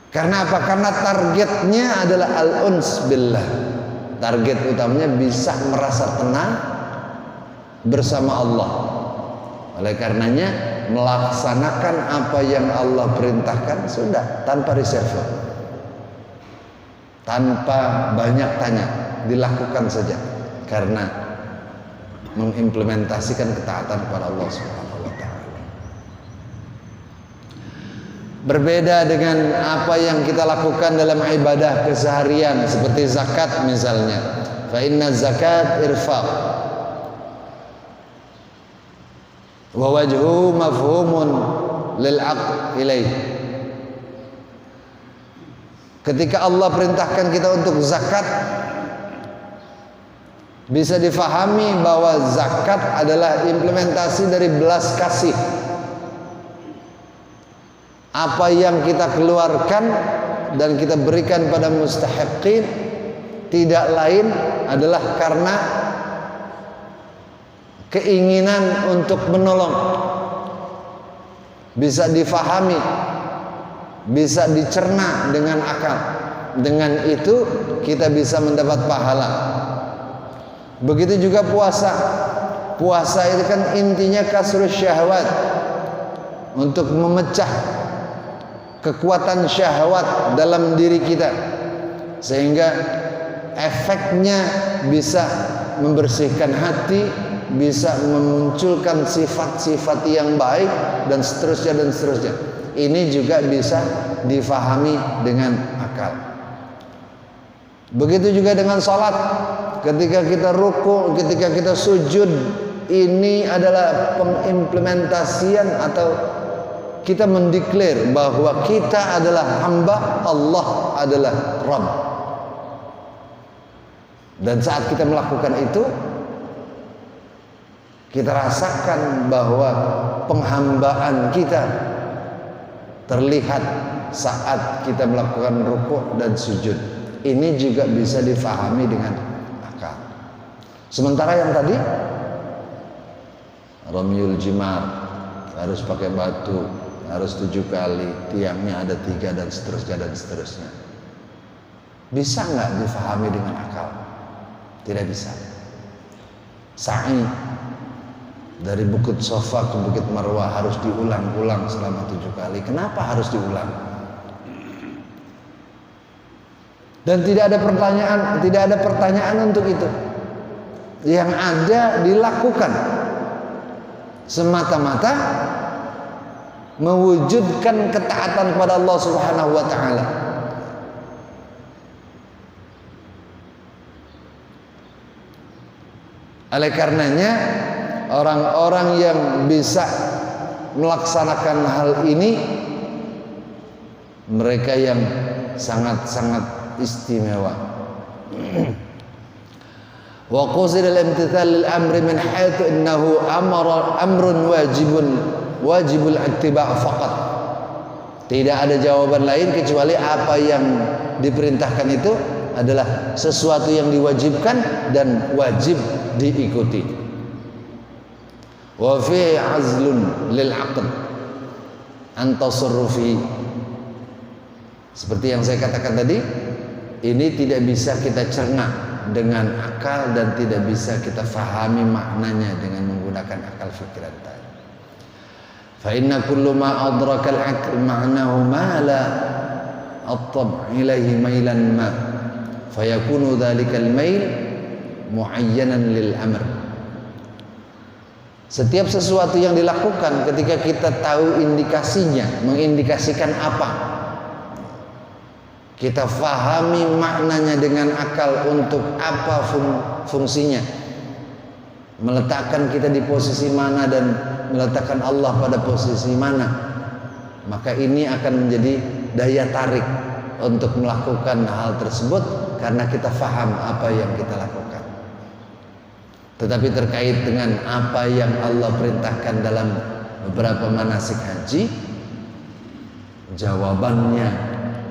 Karena apa? Karena targetnya adalah al-uns billah. Target utamanya bisa merasa tenang bersama Allah. Oleh karenanya melaksanakan apa yang Allah perintahkan sudah tanpa reserve, tanpa banyak tanya, dilakukan saja karena mengimplementasikan ketaatan kepada Allah Subhanahu wa taala. Berbeda dengan apa yang kita lakukan dalam ibadah keseharian seperti zakat misalnya. Fa inna zakat irfaq wa wajhu mafhumun lil aqd ilaih. Ketika Allah perintahkan kita untuk zakat, bisa difahami bahwa zakat adalah implementasi dari belas kasih. Apa yang kita keluarkan dan kita berikan pada mustahiqin tidak lain adalah karena keinginan untuk menolong. Bisa difahami, bisa dicerna dengan akal. Dengan itu kita bisa mendapat pahala. Begitu juga puasa. Puasa itu kan intinya kasrus syahwat, untuk memecah kekuatan syahwat dalam diri kita, sehingga efeknya bisa membersihkan hati, bisa memunculkan sifat-sifat yang baik dan seterusnya. Ini juga bisa difahami dengan akal. Begitu juga dengan salat. Ketika kita ruku, ketika kita sujud, ini adalah pengimplementasian atau kita mendeklar bahwa kita adalah hamba, Allah adalah Rabb. Dan saat kita melakukan itu, kita rasakan bahwa penghambaan kita terlihat saat kita melakukan rukuk dan sujud. Ini juga bisa difahami dengan akal. Sementara yang tadi Ramyul Jimar harus pakai batu, harus 7 kali, tiangnya ada 3 dan seterusnya. Bisa nggak difahami dengan akal? Tidak bisa. Sa'i dari Bukit Safa ke Bukit Marwah harus diulang-ulang selama 7 kali. Kenapa harus diulang? Dan tidak ada pertanyaan untuk itu. Yang ada dilakukan semata-mata mewujudkan ketaatan kepada Allah Subhanahu wa taala. Oleh karenanya orang-orang yang bisa melaksanakan hal ini mereka yang sangat-sangat istimewa. Wa qusida al-imtithal lil amri min haythu innahu amrun wajibul ittiba' faqat. Tidak ada jawaban lain kecuali apa yang diperintahkan itu adalah sesuatu yang diwajibkan dan wajib diikuti. Wa fi azlun lil 'aqd an tasarrufi. Seperti yang saya katakan tadi, ini tidak bisa kita cerna dengan akal dan tidak bisa kita fahami maknanya dengan menggunakan akal fikiran tadi. Fa inna kullu ma adraka al-aql ma'nahu ma la at-tab' ilaihi mailan ma fayakunu dhalika al-mail muayyanan lil amr. Setiap sesuatu yang dilakukan ketika kita tahu indikasinya, mengindikasikan apa, kita fahami maknanya dengan akal untuk apa fungsinya, meletakkan kita di posisi mana dan meletakkan Allah pada posisi mana, maka ini akan menjadi daya tarik untuk melakukan hal tersebut karena kita faham apa yang kita lakukan. Tetapi terkait dengan apa yang Allah perintahkan dalam beberapa manasik haji, jawabannya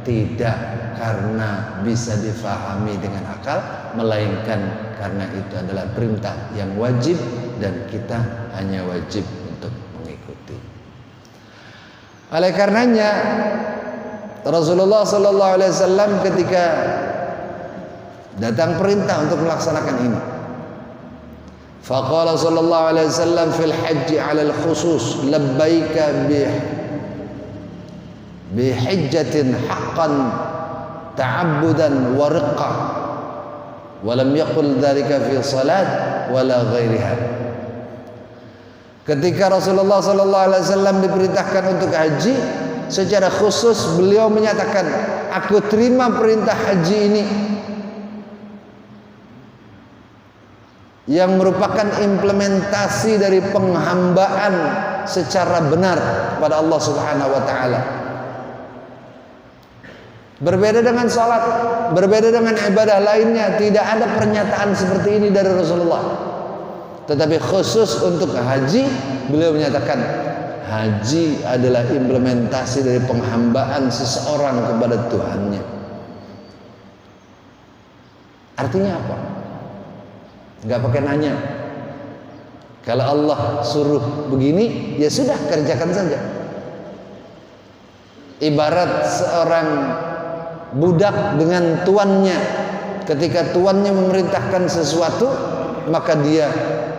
tidak karena bisa difahami dengan akal, melainkan karena itu adalah perintah yang wajib dan kita hanya wajib untuk mengikuti. Oleh karenanya Rasulullah sallallahu alaihi wasallam ketika datang perintah untuk melaksanakan ini, faqala sallallahu alaihi wasallam fil haji 'ala al-khusus labbaika bi hajjatin haqqan ta'abbudan wa riqqa wa lam yaqul dzalika fi salat wala ghairiha. Ketika Rasulullah sallallahu alaihi wasallam diperintahkan untuk haji, secara khusus beliau menyatakan, aku terima perintah haji ini yang merupakan implementasi dari penghambaan secara benar kepada Allah Subhanahu wa taala. Berbeda dengan salat, berbeda dengan ibadah lainnya, tidak ada pernyataan seperti ini dari Rasulullah. Tetapi khusus untuk haji, beliau menyatakan haji adalah implementasi dari penghambaan seseorang kepada Tuhannya. Artinya apa? Enggak pakai nanya. Kalau Allah suruh begini, ya sudah, kerjakan saja. Ibarat seorang budak dengan tuannya, ketika tuannya memerintahkan sesuatu, maka dia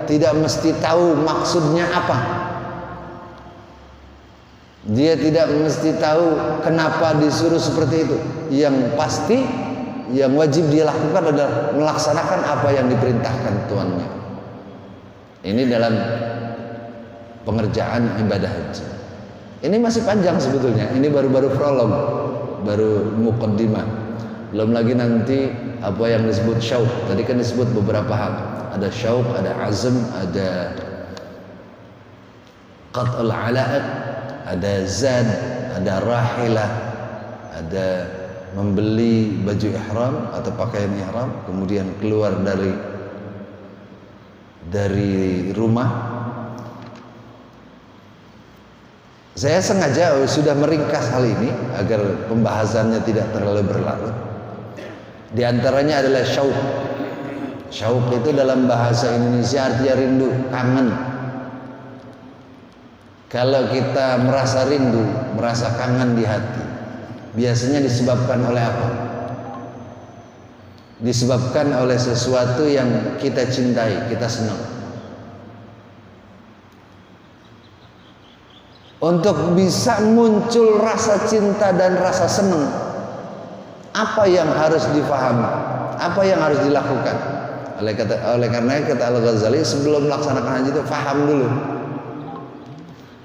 tidak mesti tahu maksudnya apa. Dia tidak mesti tahu kenapa disuruh seperti itu. Yang pasti yang wajib dia lakukan adalah melaksanakan apa yang diperintahkan tuannya. Ini dalam pengerjaan ibadah haji. Ini masih panjang sebetulnya. Ini baru prolog, baru muqaddimah. Belum lagi nanti apa yang disebut syauq. Tadi kan disebut beberapa hal. Ada syauq, ada azm, ada qat'ul ala'id, ada zad, ada rahilah, ada membeli baju ihram atau pakaian ihram, kemudian keluar dari rumah. Saya sengaja sudah meringkas hal ini agar pembahasannya tidak terlalu berlarut. Di antaranya adalah syauq. Syauq itu dalam bahasa Indonesia artinya rindu, kangen. Kalau kita merasa rindu, merasa kangen di hati, biasanya disebabkan oleh apa? Disebabkan oleh sesuatu yang kita cintai, kita senang. Untuk bisa muncul rasa cinta dan rasa senang, apa yang harus difahami? Apa yang harus dilakukan? Oleh karena kata Al-Ghazali, sebelum melaksanakan haji itu faham dulu.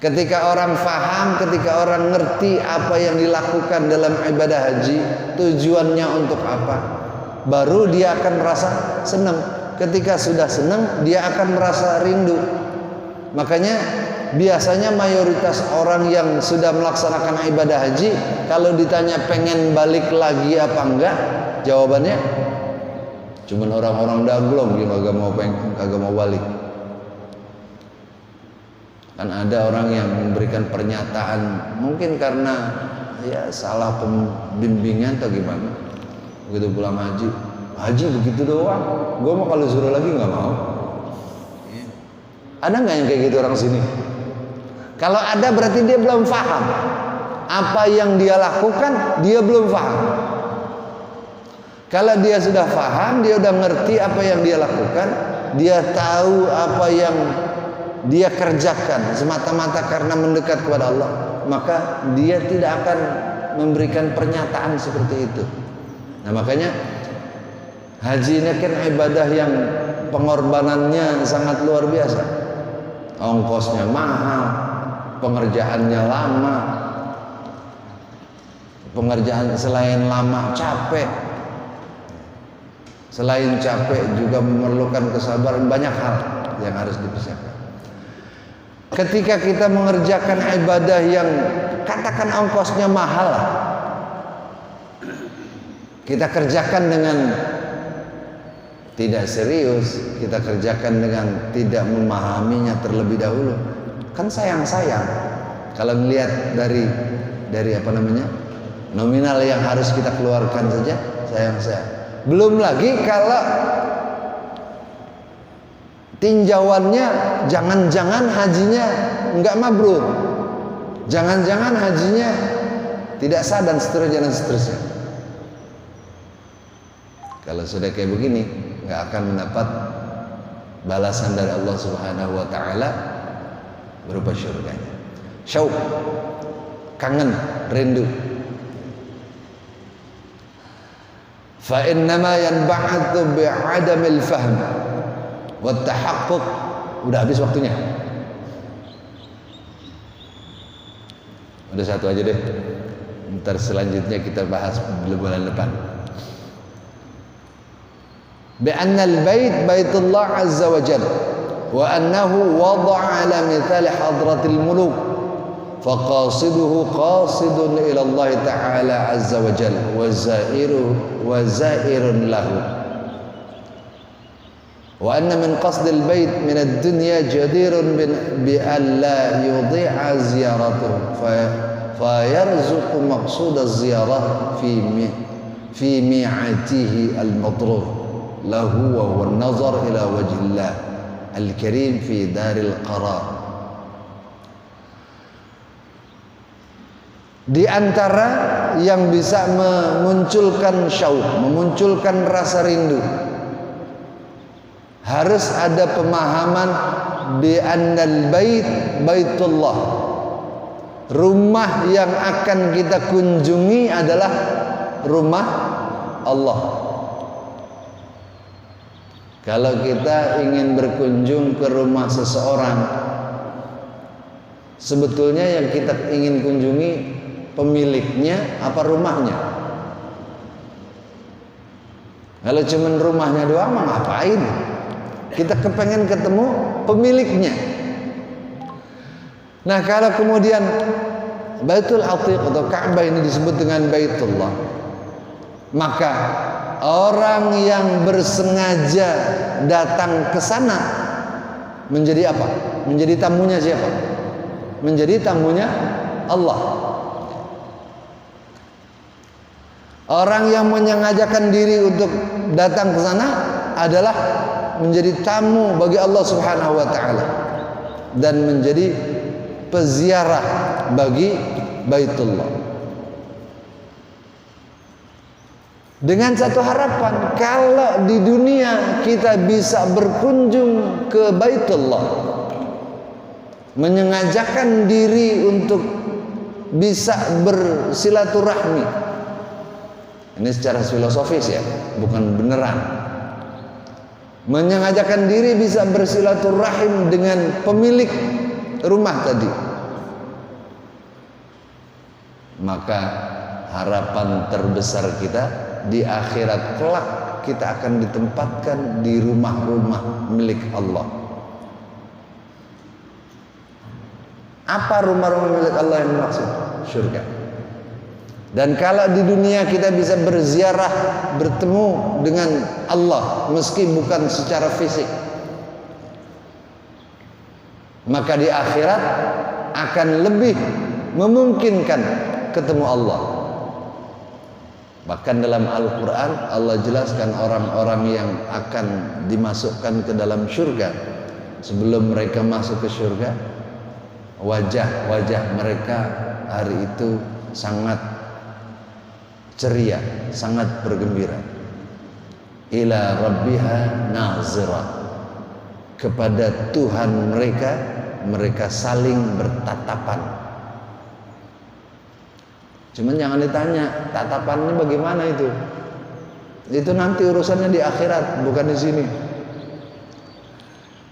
Ketika orang faham, ketika orang ngerti apa yang dilakukan dalam ibadah haji, tujuannya untuk apa, baru dia akan merasa senang. ketika sudah senang dia akan merasa rindu. Makanya biasanya mayoritas orang yang sudah melaksanakan ibadah haji, kalau ditanya pengen balik lagi apa enggak, jawabannya cuman orang-orang daglong yang kagak mau balik. Kan ada orang yang memberikan pernyataan mungkin karena ya salah pembimbingan atau gimana, begitu pulang haji begitu doang, gue mau kalau suruh lagi nggak mau. Ada nggak yang kayak gitu orang sini? Kalau ada berarti dia belum paham apa yang dia lakukan, dia belum paham. Kalau dia sudah paham, dia udah ngerti apa yang dia lakukan, dia tahu apa yang dia kerjakan semata-mata karena mendekat kepada Allah, maka dia tidak akan memberikan pernyataan seperti itu. Nah makanya haji ini kan ibadah yang pengorbanannya sangat luar biasa. Ongkosnya mahal, pengerjaannya lama, pengerjaan selain lama capek, selain capek juga memerlukan kesabaran, banyak hal yang harus dipersiapkan. Ketika kita mengerjakan ibadah yang katakan ongkosnya mahal, kita kerjakan dengan tidak serius, kita kerjakan dengan tidak memahaminya terlebih dahulu, kan sayang-sayang. Kalau melihat dari apa namanya nominal yang harus kita keluarkan saja, sayang-sayang. Belum lagi kalau tinjauannya jangan-jangan hajinya enggak mabrur, jangan-jangan hajinya tidak sah dan seterusnya dan seterusnya. Kalau sudah kayak begini, nggak akan mendapat balasan dari Allah Subhanahu wa taala berupa syurganya. Syauq, kangen, rindu. Fa innama yanba'athu bi'adamil fahm wa tahaqquq. Udah habis waktunya. Udah satu aja deh. Ntar selanjutnya kita bahas bulan depan. بأن البيت بيت الله عز وجل وأنه وضع على مثال حضرة الملوك فقاصده قاصد إلى الله تعالى عز وجل وزائر له وأن من قصد البيت من الدنيا جدير بأن لا يضيع زيارته فيرزق مقصود الزيارة في ميعاته المطلوب له وهو النظر إلى وجه الله الكريم في دار القرار. Di antara yang bisa memunculkan syauq, memunculkan rasa rindu, harus ada pemahaman bi annal bait baitullah. Rumah yang akan kita kunjungi adalah rumah Allah. Kalau kita ingin berkunjung ke rumah seseorang, sebetulnya yang kita ingin kunjungi pemiliknya apa rumahnya? Kalau cuma rumahnya doang mah ngapain? Kita kepengen ketemu pemiliknya. Nah kalau kemudian Baitul Atiq atau Ka'bah ini disebut dengan Baitullah, maka orang yang bersengaja datang ke sana menjadi apa? Menjadi tamunya siapa? Menjadi tamunya Allah. Orang yang menyengajakan diri untuk datang ke sana adalah menjadi tamu bagi Allah Subhanahu wa taala dan menjadi peziarah bagi Baitullah. Dengan satu harapan, kalau di dunia kita bisa berkunjung ke Baitullah, menyengajakan diri untuk bisa bersilaturahmi. Ini secara filosofis ya, bukan beneran. Menyengajakan diri bisa bersilaturahim dengan pemilik rumah tadi, maka harapan terbesar kita di akhirat kelak kita akan ditempatkan di rumah-rumah milik Allah. Apa rumah-rumah milik Allah yang dimaksud? Surga. Dan kalau di dunia kita bisa berziarah, bertemu dengan Allah meski bukan secara fisik, maka di akhirat akan lebih memungkinkan ketemu Allah. Bahkan dalam Al-Quran Allah jelaskan orang-orang yang akan dimasukkan ke dalam surga. Sebelum mereka masuk ke surga, wajah-wajah mereka hari itu sangat ceria, sangat bergembira. Ila rabbiha nazira, kepada Tuhan mereka saling bertatapan. Cuman jangan ditanya tatapannya bagaimana itu. Itu nanti urusannya di akhirat, bukan di sini.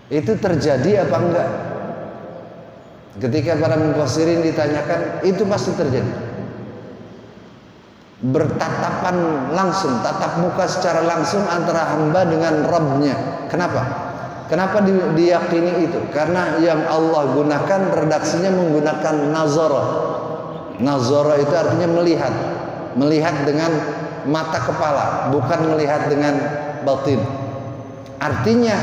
Itu terjadi apa enggak? Ketika para mufassirin ditanyakan, itu pasti terjadi. Bertatapan langsung, tatap muka secara langsung antara hamba dengan Rabbnya. Kenapa? Kenapa diyakini itu? Karena yang Allah gunakan redaksinya menggunakan nazara. Nazara itu artinya melihat. Melihat dengan mata kepala, bukan melihat dengan batin. Artinya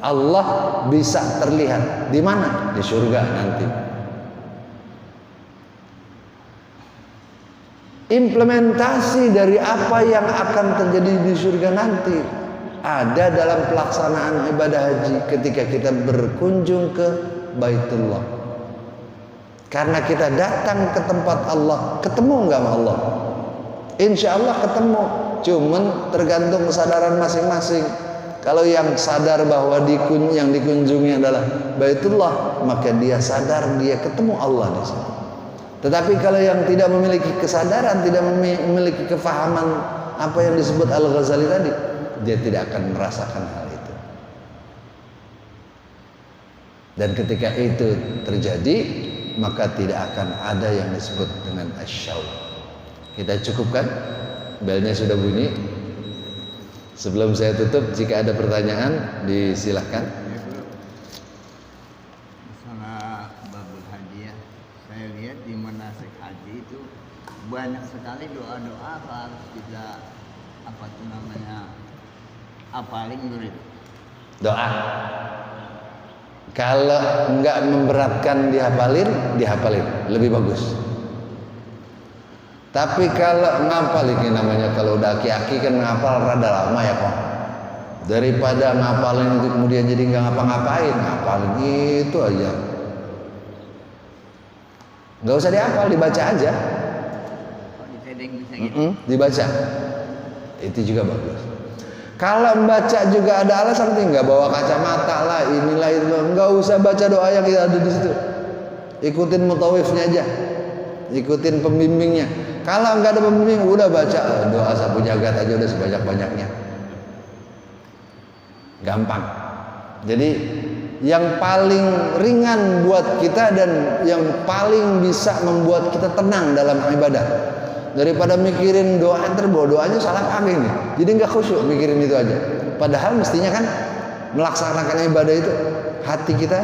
Allah bisa terlihat. Di mana? Di surga nanti. Implementasi dari apa yang akan terjadi di surga nanti ada dalam pelaksanaan ibadah haji ketika kita berkunjung ke Baitullah. Karena kita datang ke tempat Allah, ketemu nggak sama Allah? Insya Allah ketemu. Cuman tergantung kesadaran masing-masing. Kalau yang sadar bahwa yang dikunjungi adalah Baitullah, maka dia sadar dia ketemu Allah di situ. Tetapi kalau yang tidak memiliki kesadaran, tidak memiliki kefahaman apa yang disebut Al-Ghazali tadi, dia tidak akan merasakan hal itu. Dan ketika itu terjadi, maka tidak akan ada yang disebut dengan asyauq. Kita cukupkan, belnya sudah bunyi. Sebelum saya tutup, jika ada pertanyaan disilahkan. Masalah babul haji ya, saya lihat di manasik haji itu banyak sekali doa-doa harus kita apalin dulu. Doa. Kalau enggak memberatkan dihafalin lebih bagus. Tapi kalau ngapal ini namanya, kalau udah aki-aki kan ngapal rada lama ya kok. Daripada ngapalin itu kemudian jadi nggak ngapa-ngapain, ngapalin itu aja. Nggak usah dihafal, dibaca aja. Dibaca. Itu juga bagus. Kalau membaca juga ada alasan, nggak bawa kacamata lah, inilah itu, nggak usah baca doa yang ada di situ. Ikutin mutawifnya aja, ikutin pembimbingnya. Kalau nggak ada pembimbing, udah baca doa sapu jagat aja udah sebanyak-banyaknya. Gampang. Jadi yang paling ringan buat kita dan yang paling bisa membuat kita tenang dalam ibadah. Daripada mikirin doa, bawa doanya salah pakai nih. Jadi nggak khusyuk mikirin itu aja. Padahal mestinya kan melaksanakan ibadah itu hati kita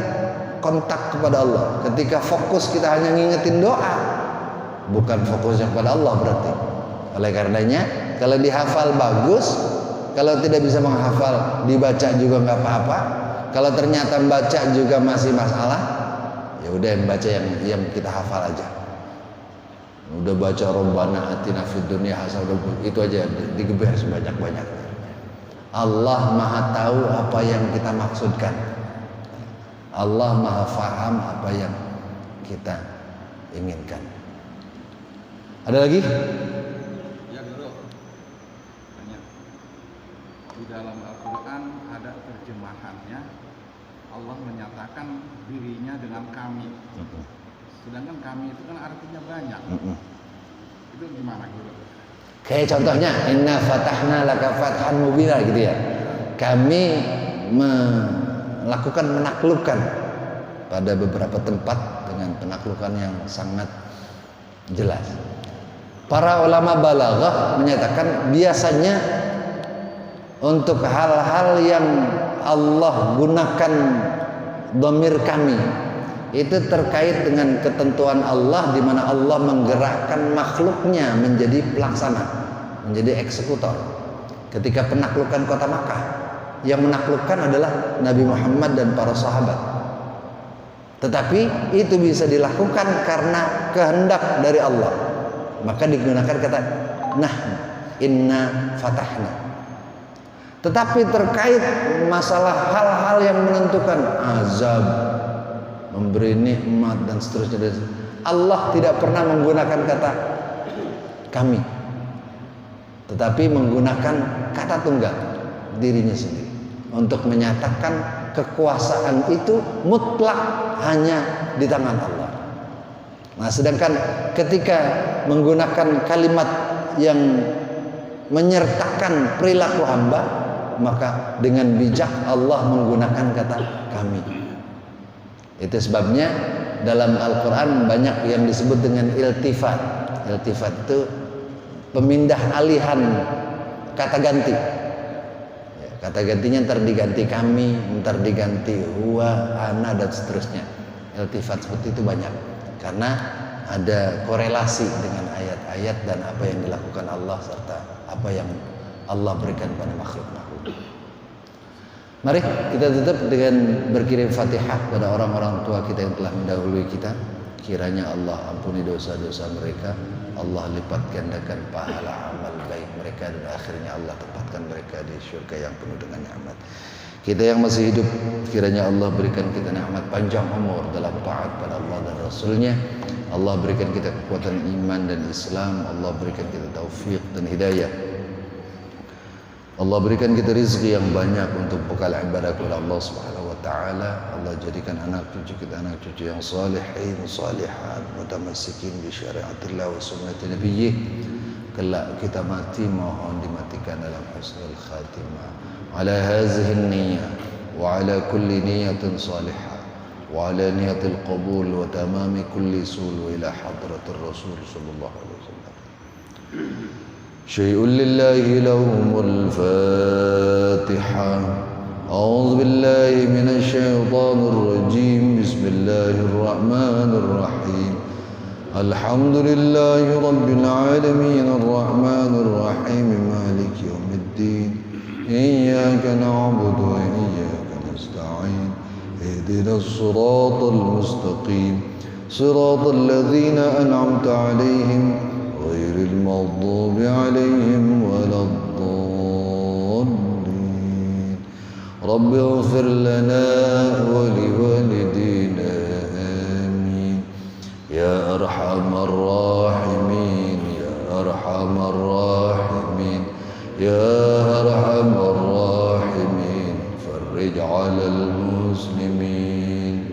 kontak kepada Allah. Ketika fokus kita hanya ngingetin doa, bukan fokusnya kepada Allah berarti. Oleh karenanya, kalau dihafal bagus, kalau tidak bisa menghafal dibaca juga nggak apa-apa. Kalau ternyata baca juga masih masalah, ya udah baca yang kita hafal aja. Udah baca Rabbana atina fid dunya hasanah, itu aja digeber sebanyak-banyaknya. Allah Maha tahu apa yang kita maksudkan. Allah Maha faham apa yang kita inginkan. Ada lagi? Ya guru, banyak. Di dalam Al-Quran ada terjemahannya, Allah menyatakan dirinya dengan kami. Sedangkan kami itu kan artinya banyak. Itu gimana guru? Kayak contohnya, inna fatahna laka fathan mubina gitu ya. Kami menaklukkan pada beberapa tempat dengan penaklukan yang sangat jelas. Para ulama balaghah menyatakan biasanya untuk hal-hal yang Allah gunakan dhamir kami, itu terkait dengan ketentuan Allah, di mana Allah menggerakkan makhluknya menjadi pelaksana, menjadi eksekutor. Ketika penaklukan kota Makkah, yang menaklukkan adalah Nabi Muhammad dan para sahabat. Tetapi itu bisa dilakukan karena kehendak dari Allah. Maka digunakan kata nah, inna fatahna. Tetapi terkait masalah hal-hal yang menentukan azab, memberi nikmat dan seterusnya, Allah tidak pernah menggunakan kata kami, tetapi menggunakan kata tunggal, dirinya sendiri, untuk menyatakan kekuasaan itu mutlak hanya di tangan Allah. Nah, sedangkan ketika menggunakan kalimat yang menyertakan perilaku hamba, maka dengan bijak Allah menggunakan kata kami. Itu sebabnya dalam Al-Quran banyak yang disebut dengan iltifat. Iltifat itu pemindah alihan kata ganti. Kata gantinya ntar diganti kami, ntar diganti huwa, ana, dan seterusnya. Iltifat seperti itu banyak, karena ada korelasi dengan ayat-ayat dan apa yang dilakukan Allah serta apa yang Allah berikan pada makhluk-makhluk. Mari kita tutup dengan berkirim Fatihah pada orang-orang tua kita yang telah mendahului kita. Kiranya Allah ampuni dosa-dosa mereka, Allah lipat gandakan pahala amal baik mereka, dan akhirnya Allah tempatkan mereka di syurga yang penuh dengan nikmat. Kita yang masih hidup, kiranya Allah berikan kita nikmat panjang umur dalam taat pada Allah dan Rasulnya. Allah berikan kita kekuatan iman dan Islam. Allah berikan kita taufik dan hidayah. Allah berikan kita rezeki yang banyak untuk bekal ibadah kepada Allah Subhanahu wa taala. Allah jadikan anak cucu kita anak cucu yang salihin, salihat, mutamassikin bi syariatillah wa sunnati nabiyyih. Kelak kita mati, mohon dimatikan dalam husnul khatimah. Ala hadhihi an-niyyah wa ala kulli niyyatin salihah wa ala niyatil qabul wa tamami kulli sul ila hadratir Rasul sallallahu alaihi wasallam. شيء لله لوم الفاتحة. أعوذ بالله من الشيطان الرجيم. بسم الله الرحمن الرحيم. الحمد لله رب العالمين الرحمن الرحيم مالك يوم الدين. إياك نعبد وإياك نستعين. اهدنا الصراط المستقيم صراط الذين أنعمت عليهم غير المغضوب عليهم ولا الضالين. رب اغفر لنا ولوالدينا آمين. يا أرحم الراحمين يا أرحم الراحمين يا أرحم الراحمين. فرج على المسلمين.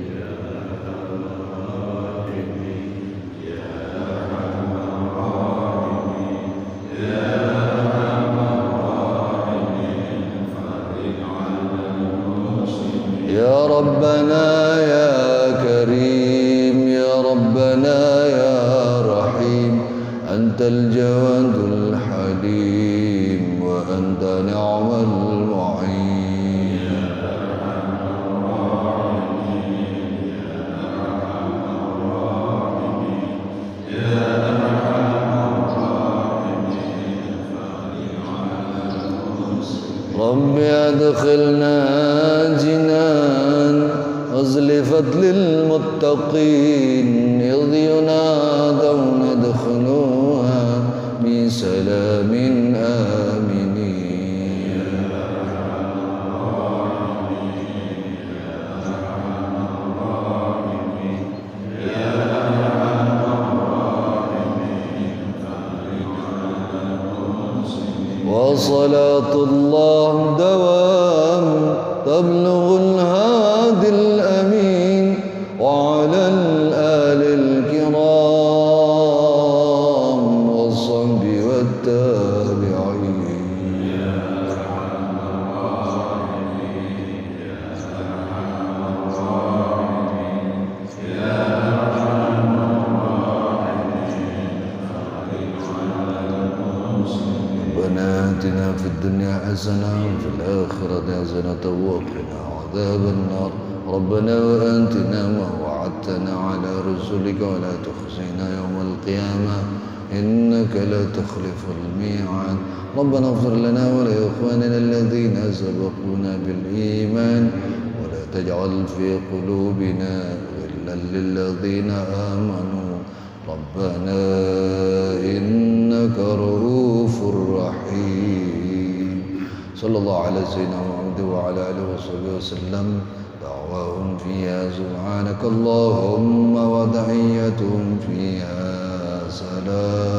يا ربنا يا كريم يا ربنا يا رحيم. أنت الجواد الحليم وأنت نعم المعين. رب أدخلنا جنان أزلفت للمتقين إذ ينادون ادخلوها بسلام آمنين. وصلاة الله دوام تبلغ الهادي الأمين وعلى الآل الكرام والصحب والتابعين. ربنا آتنا في الدنيا حسنة وفي الآخرة حسنة وقنا عذاب النار ربنا وآتنا ما وعدتنا على رسلك ولا تخزنا يوم القيامة إنك لا تخلف الميعاد ربنا اغفر لنا ولإخواننا الذين سبقونا بالإيمان ولا تجعل في قلوبنا غلا للذين آمنوا ربنا إنك رؤوف رحيم صلى الله على سيدنا محمد وعلى آله وصحبه وسلم دعواهم فيها سبحانك اللهم وتحيتهم فيها سلام